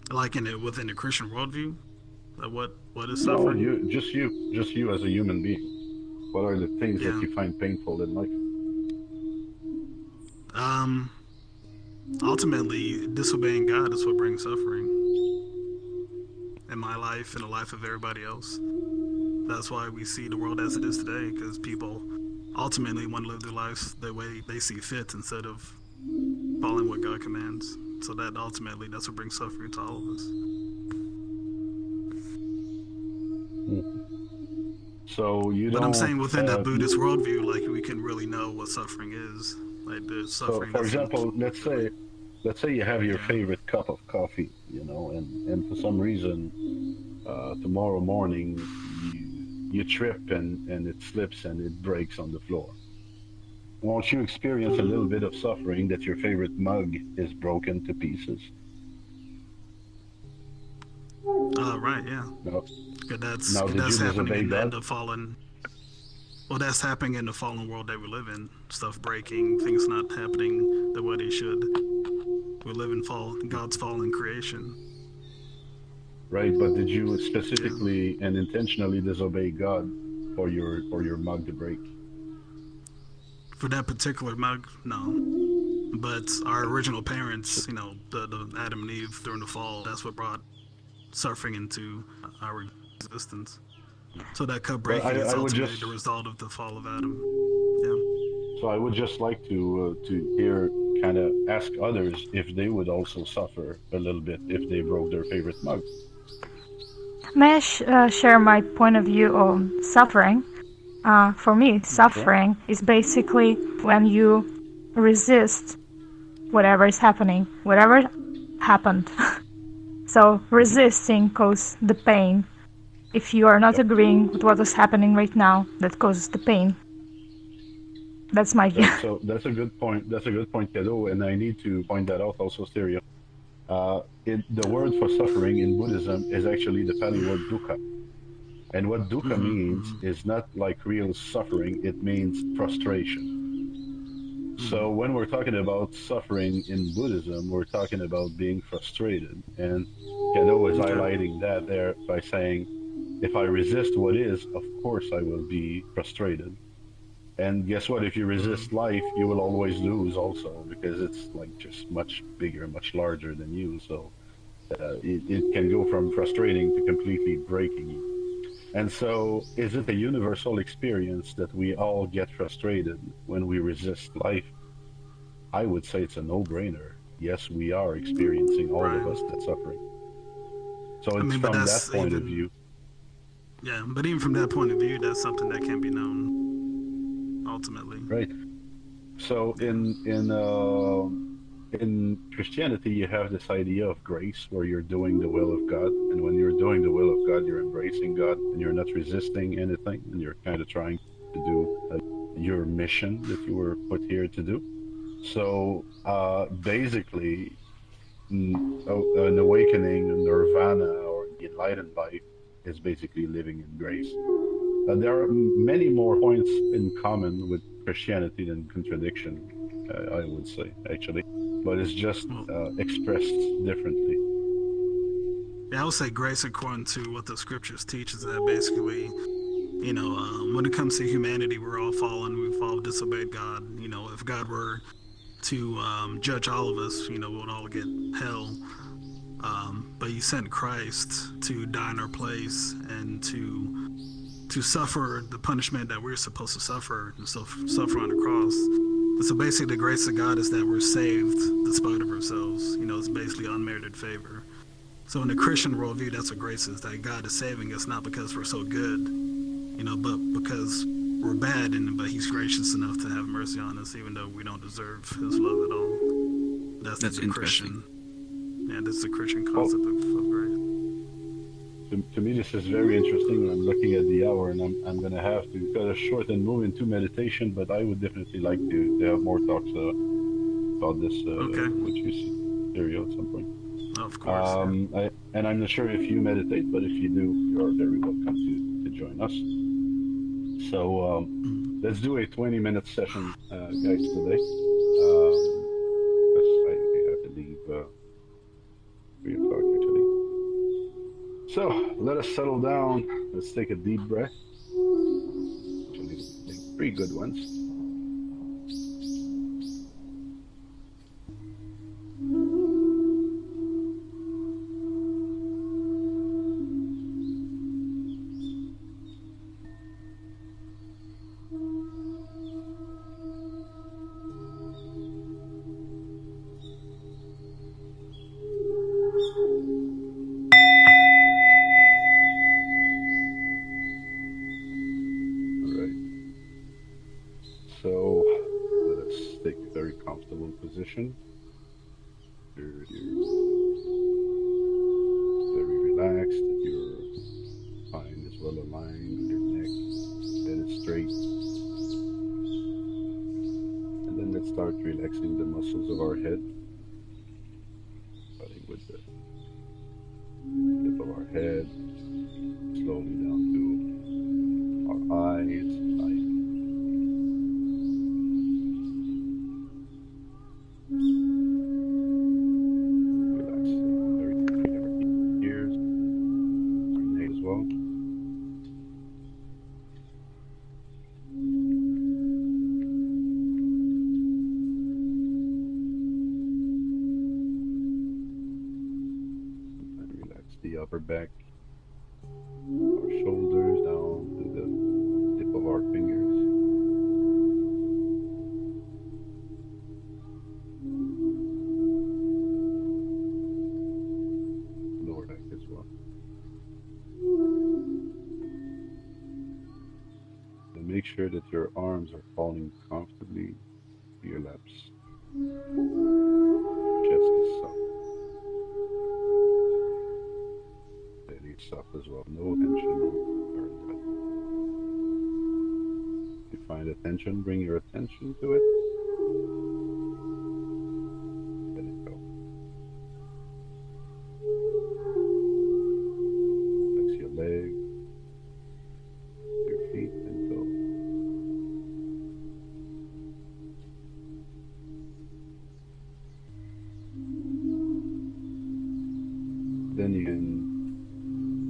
like within the Christian worldview, what is suffering? No, just you as a human being. What are the things that you find painful in life? Ultimately, disobeying God is what brings suffering in my life and the life of everybody else. That's why we see the world as it is today, because people ultimately want to live their lives the way they see fit instead of following what God commands. So that ultimately, that's what brings suffering to all of us. So you don't. But I'm saying within that Buddhist worldview, like we can really know what suffering is. Like there's suffering. So, for example, let's say you have your favorite cup of coffee, and for some reason, tomorrow morning you trip and it slips and it breaks on the floor. Won't you experience a little bit of suffering that your favorite mug is broken to pieces? Right, yeah. No. That's happening in the fallen. Well, that's happening in the fallen world that we live in. Stuff breaking, things not happening the way they should. We live in God's fallen creation. Right, but did you specifically and intentionally disobey God for your mug to break? For that particular mug, no. But our original parents, the Adam and Eve during the fall, that's what brought suffering into our existence. So that cup breaking is ultimately the result of the fall of Adam. Yeah. So I would just like to hear, kind of ask others if they would also suffer a little bit if they broke their favorite mug. May I share my point of view on suffering? For me, suffering is basically when you resist whatever is happening, whatever happened. So resisting causes the pain. If you are not agreeing with what is happening right now, that causes the pain. That's my view. So that's a good point. That's a good point, Kado, and I need to point that out also, Stereo. The word for suffering in Buddhism is actually the Pali word dukkha. And what dukkha means is not like real suffering, it means frustration. So when we're talking about suffering in Buddhism, we're talking about being frustrated. And Kado is highlighting that there by saying, if I resist what is, of course I will be frustrated. And guess what? If you resist life, you will always lose also, because it's like just much bigger, much larger than you. So it can go from frustrating to completely breaking you. And so, is it a universal experience that we all get frustrated when we resist life? I would say it's a no-brainer. Yes, we are experiencing, all of us, that suffering. So I it's mean, but from that that's point of even view. yeah. But even from that point of view, that's something that can be known ultimately. Right. So in Christianity, you have this idea of grace where you're doing the will of God, and when you're doing the will of God, you're embracing God, and you're not resisting anything, and you're kind of trying to do your mission that you were put here to do. So basically, an awakening, a nirvana, or the enlightened life is basically living in grace. There are many more points in common with Christianity than contradiction, I would say, actually. But it's just expressed differently. Yeah, I would say grace according to what the scriptures teach is that basically, when it comes to humanity, we're all fallen. We've all disobeyed God. If God were to judge all of us, we would all get hell. But He sent Christ to die in our place and to suffer the punishment that we're supposed to suffer, and suffer on the cross. And so basically, the grace of God is that we're saved despite of ourselves. It's basically unmerited favor. So in the Christian worldview, that's what grace is, that God is saving us not because we're so good, but because we're bad, but He's gracious enough to have mercy on us, even though we don't deserve His love at all. That's the Christian. Yeah, that's the Christian concept of grace. To me, this is very interesting. I'm looking at the hour, and I'm going to have to cut it short and move into meditation. But I would definitely like to have more talks about this, what you see, material at some point. Of course. And I'm not sure if you meditate, but if you do, you are very welcome to join us. So let's do a 20-minute session, guys, today. Because I have to leave 3 o'clock, actually. So let us settle down. Let's take a deep breath. Actually, take 3 good ones. So let us take a very comfortable position. You're very relaxed, that your spine is well aligned with your neck, head is straight. And then let's start relaxing the muscles of our head, starting with the tip of our head, slowly down to our eyes, as well. And relax the upper back, our shoulders down to the tip of our fingers. Lower back as well. And make sure that your arms are falling comfortably to your laps. Chest is soft. Belly is soft as well. No tension or that. If you find a tension, bring your attention to it. Let it go. Flex your legs, your feet and toes. Then you can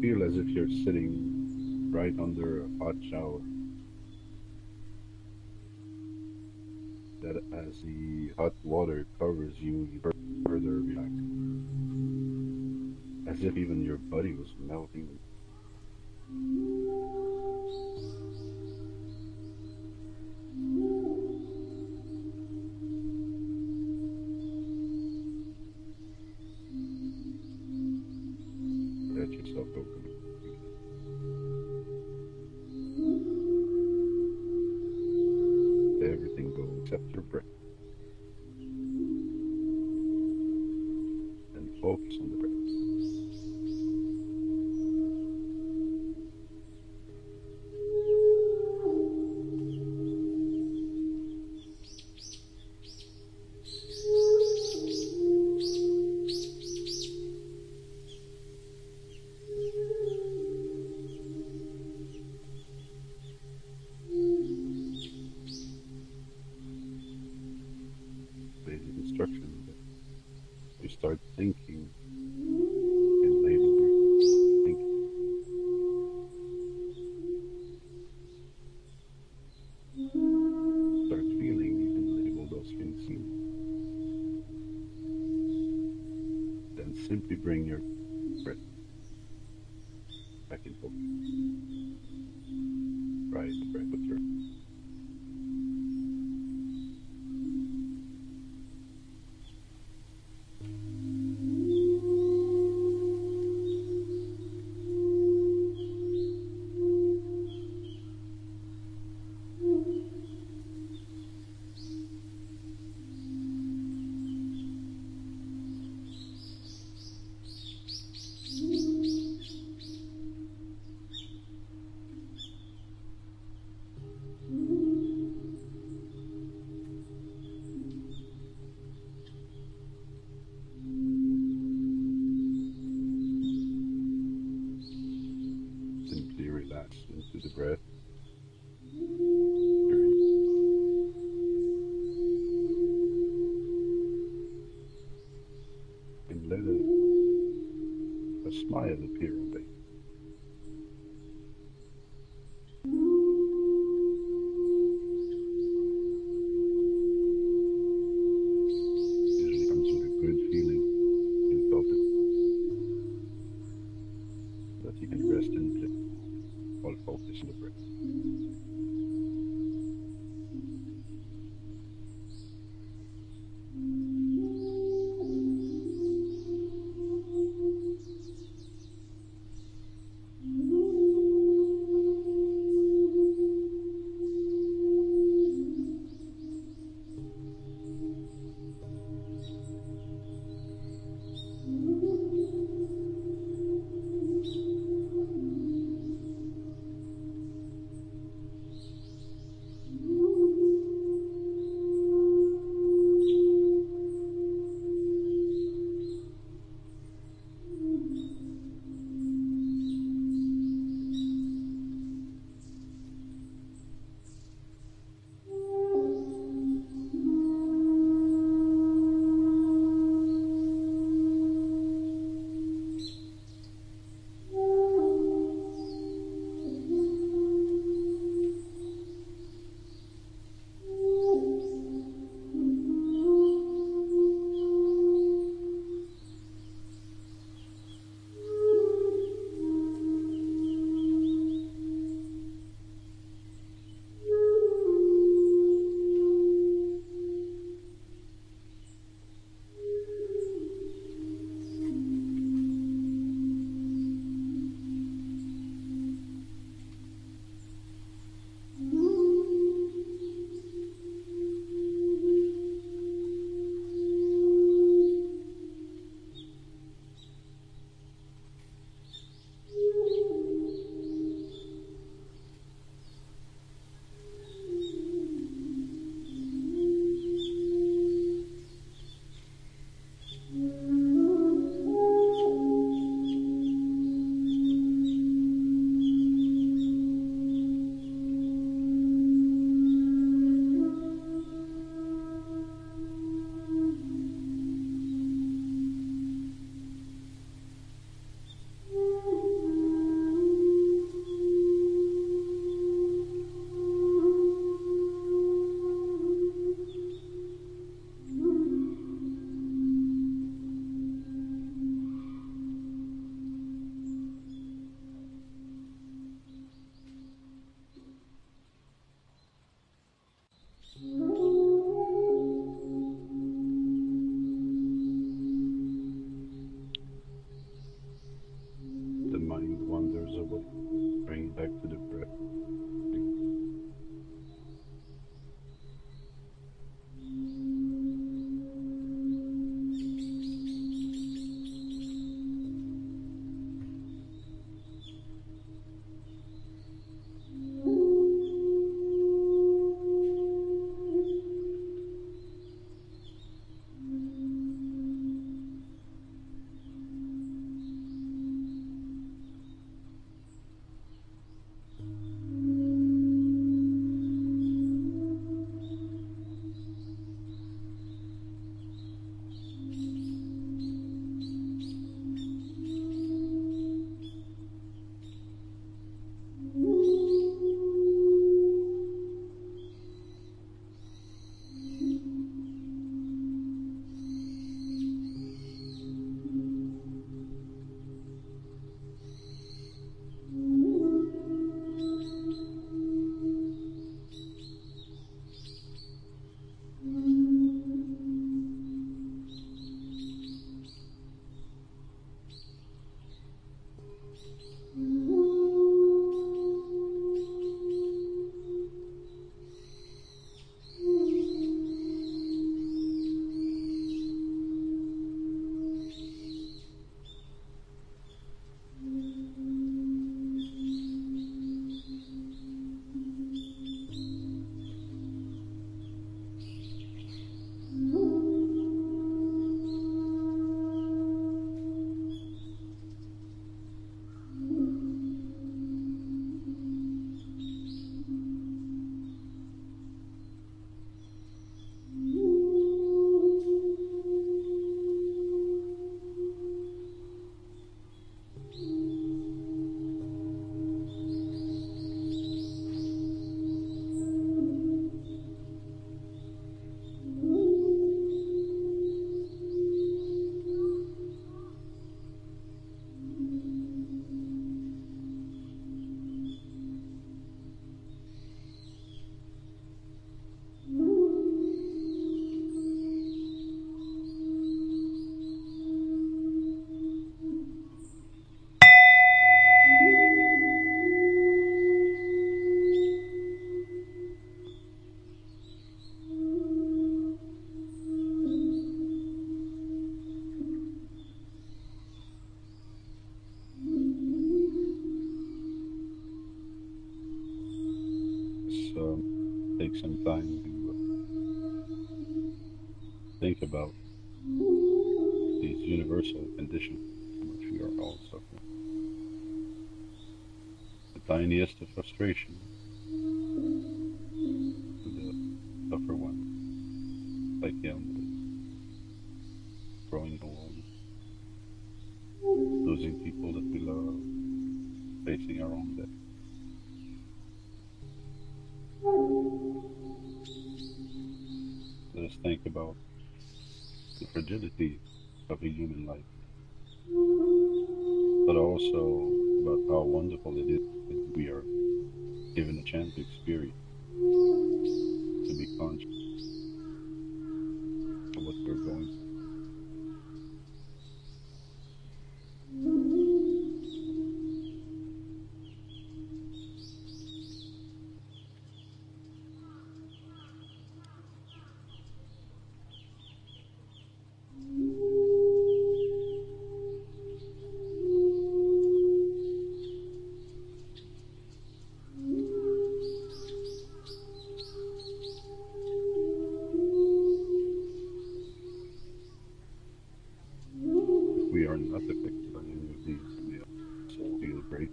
feel as if you're sitting right under a hot shower. That as the hot water covers you, you further relax. As if even your body was melting. accept your breath. And focus on the breath. Basic instruction that you start thinking and label your thinking. Start feeling, you can label those feelings. Then simply bring your breath back in focus. Right, breath with your simply relax into the breath. And let a smile appear on face. Usually comes with a good feeling in focus that you can rest in place while focus on the breath. take some time to think about these universal conditions in which we are all suffering. The tiniest of frustration to the tougher one, like illness, growing old, losing people that we love, facing our own death. Let us think about the fragility of a human life, but also about how wonderful it is that we are given a chance to experience, to be conscious of what we're going through. If we are not affected by any of these, we also feel great.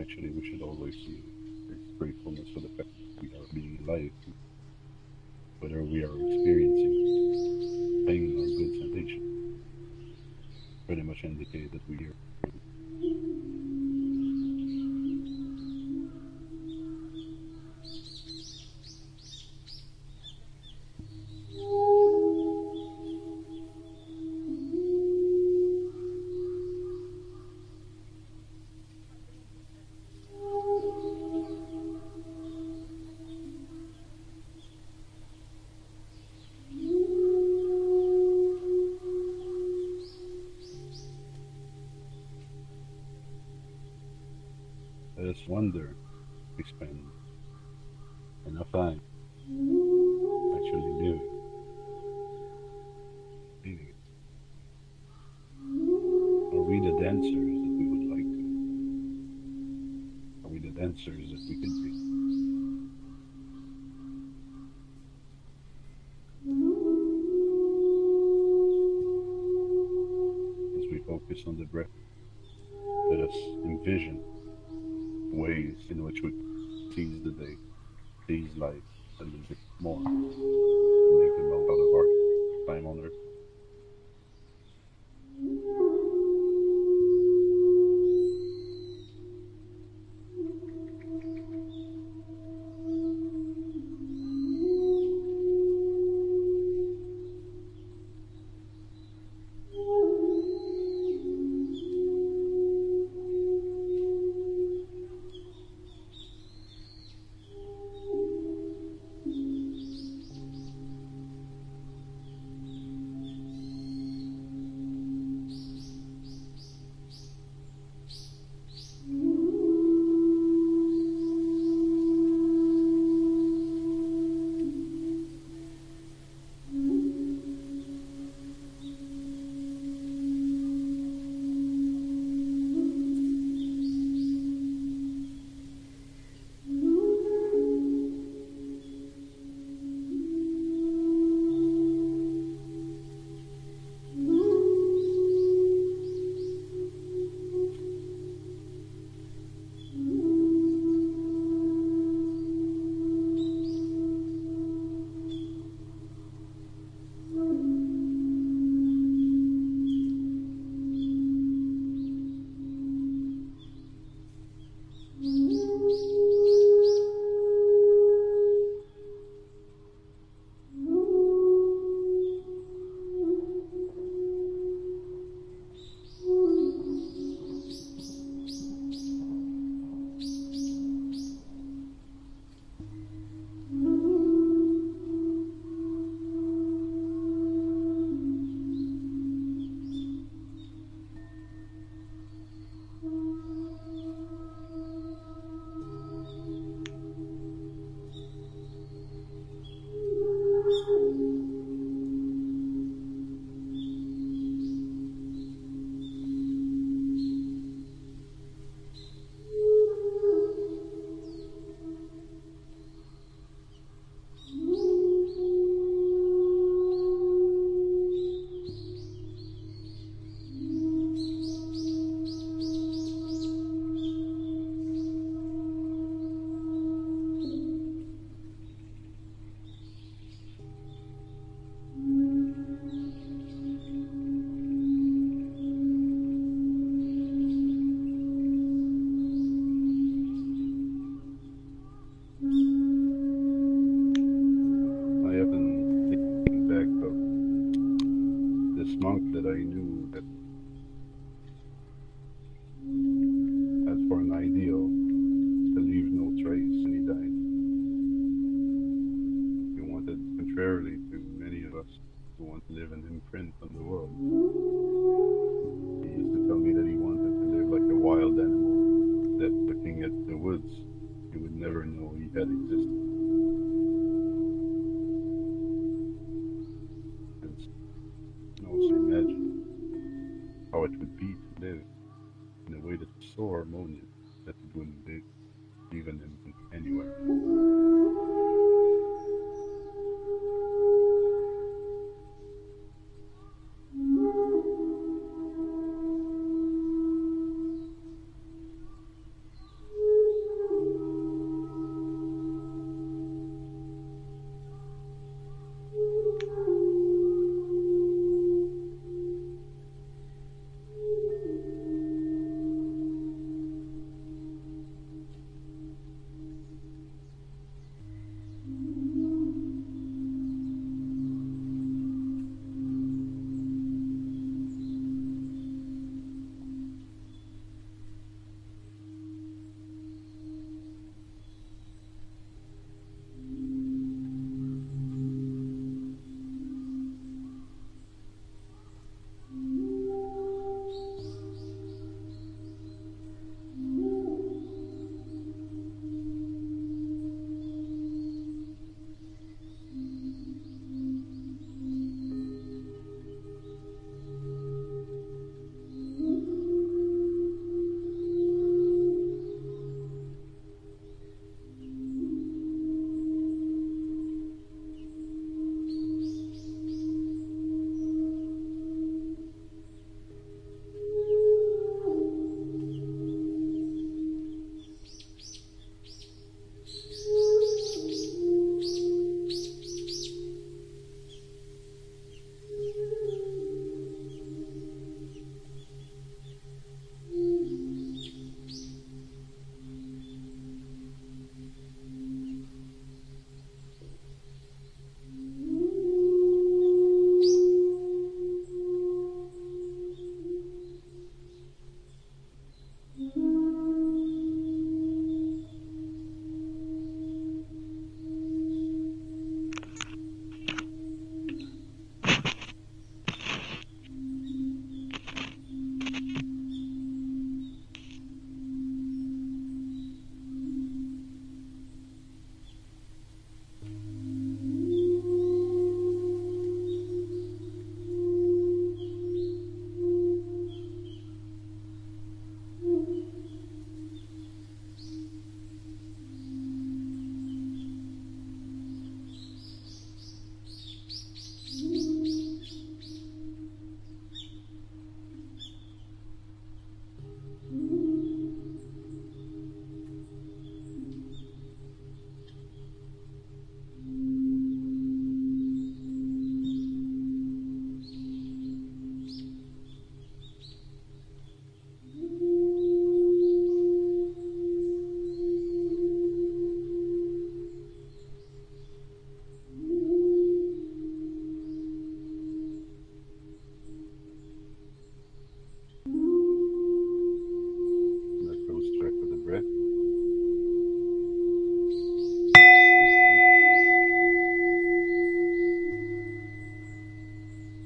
Actually, we should always feel gratefulness for the fact that we are being alive, whether we are experiencing pain or good sensation, pretty much indicate that we are. Let us wonder if we spend enough time actually living it. Are we the dancers that we would like to? Are we the dancers that we could be? As we focus on the breath, let us envision ways in which we seize the day, seize life a little bit more, and make the most out of our time on earth. monk that I knew that had for an ideal to leave no trace, and he died. He wanted, contrarily to many of us who want to live an imprint on the world, he used to tell me that he wanted to live like a wild animal, that looking at the woods, he would never know he had existed. And you can also imagine how it would be to live in a way that was so harmonious that it wouldn't leave an imprint anywhere.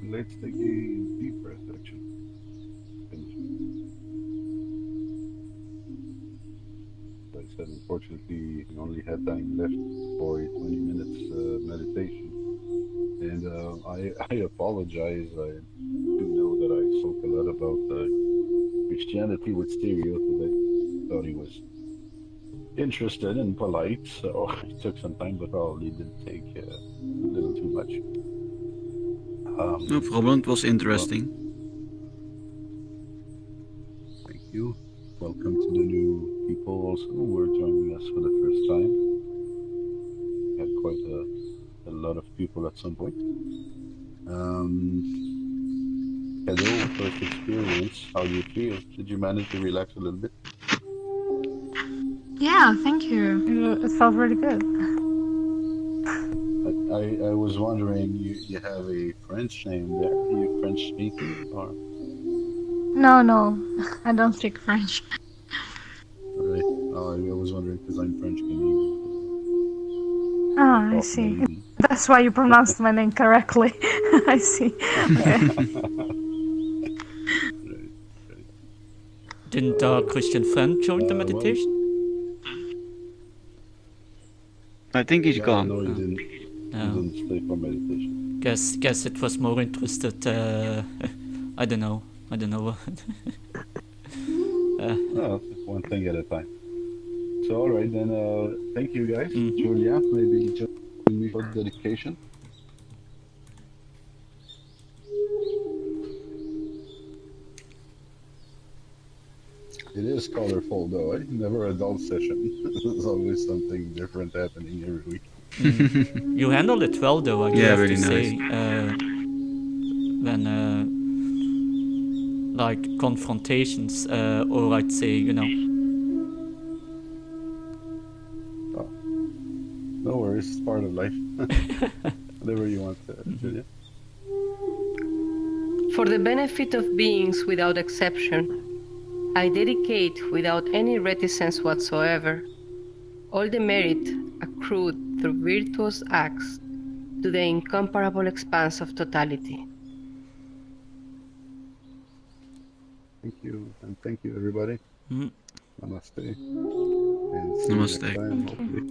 Let's take a deep breath, actually. As I said, unfortunately, we only had time left for a 20 minutes meditation. And I apologize. I do know that I spoke a lot about Christianity with Stereo today. Thought he was interested and polite, so it took some time, but probably did take a little too much. No problem, it was interesting. Thank you. Welcome to the new people also who are joining us for the first time. We had quite a lot of people at some point. Hello, first experience. How do you feel? Did you manage to relax a little bit? Yeah, thank you. It felt really good. I was wondering, you have a French name there. You French speaking or? No, I don't speak French. Right. Oh, I was wondering because I'm French Canadian. Ah, I Oh, see. maybe. That's why you pronounced my name correctly. I see. Okay. Right. Didn't our Christian friend join the meditation? I think he's gone. No, he didn't. No. He didn't stay for meditation. Guess it was more interested. I don't know. Well, one thing at a time. So, all right then. Thank you guys. Julia, maybe join me for dedication. It is colorful though, eh? Never a dull session. There's always something different happening every week. You handled it well though, I do Yeah, have really to say. nice. When like confrontations, or I'd say, you know. Oh, no worries, it's part of life. Whatever you want, Julia. For the benefit of beings without exception, I dedicate without any reticence whatsoever all the merit accrued through virtuous acts to the incomparable expanse of totality. Thank you, and thank you everybody. Namaste. And see you Namaste. next time, hopefully.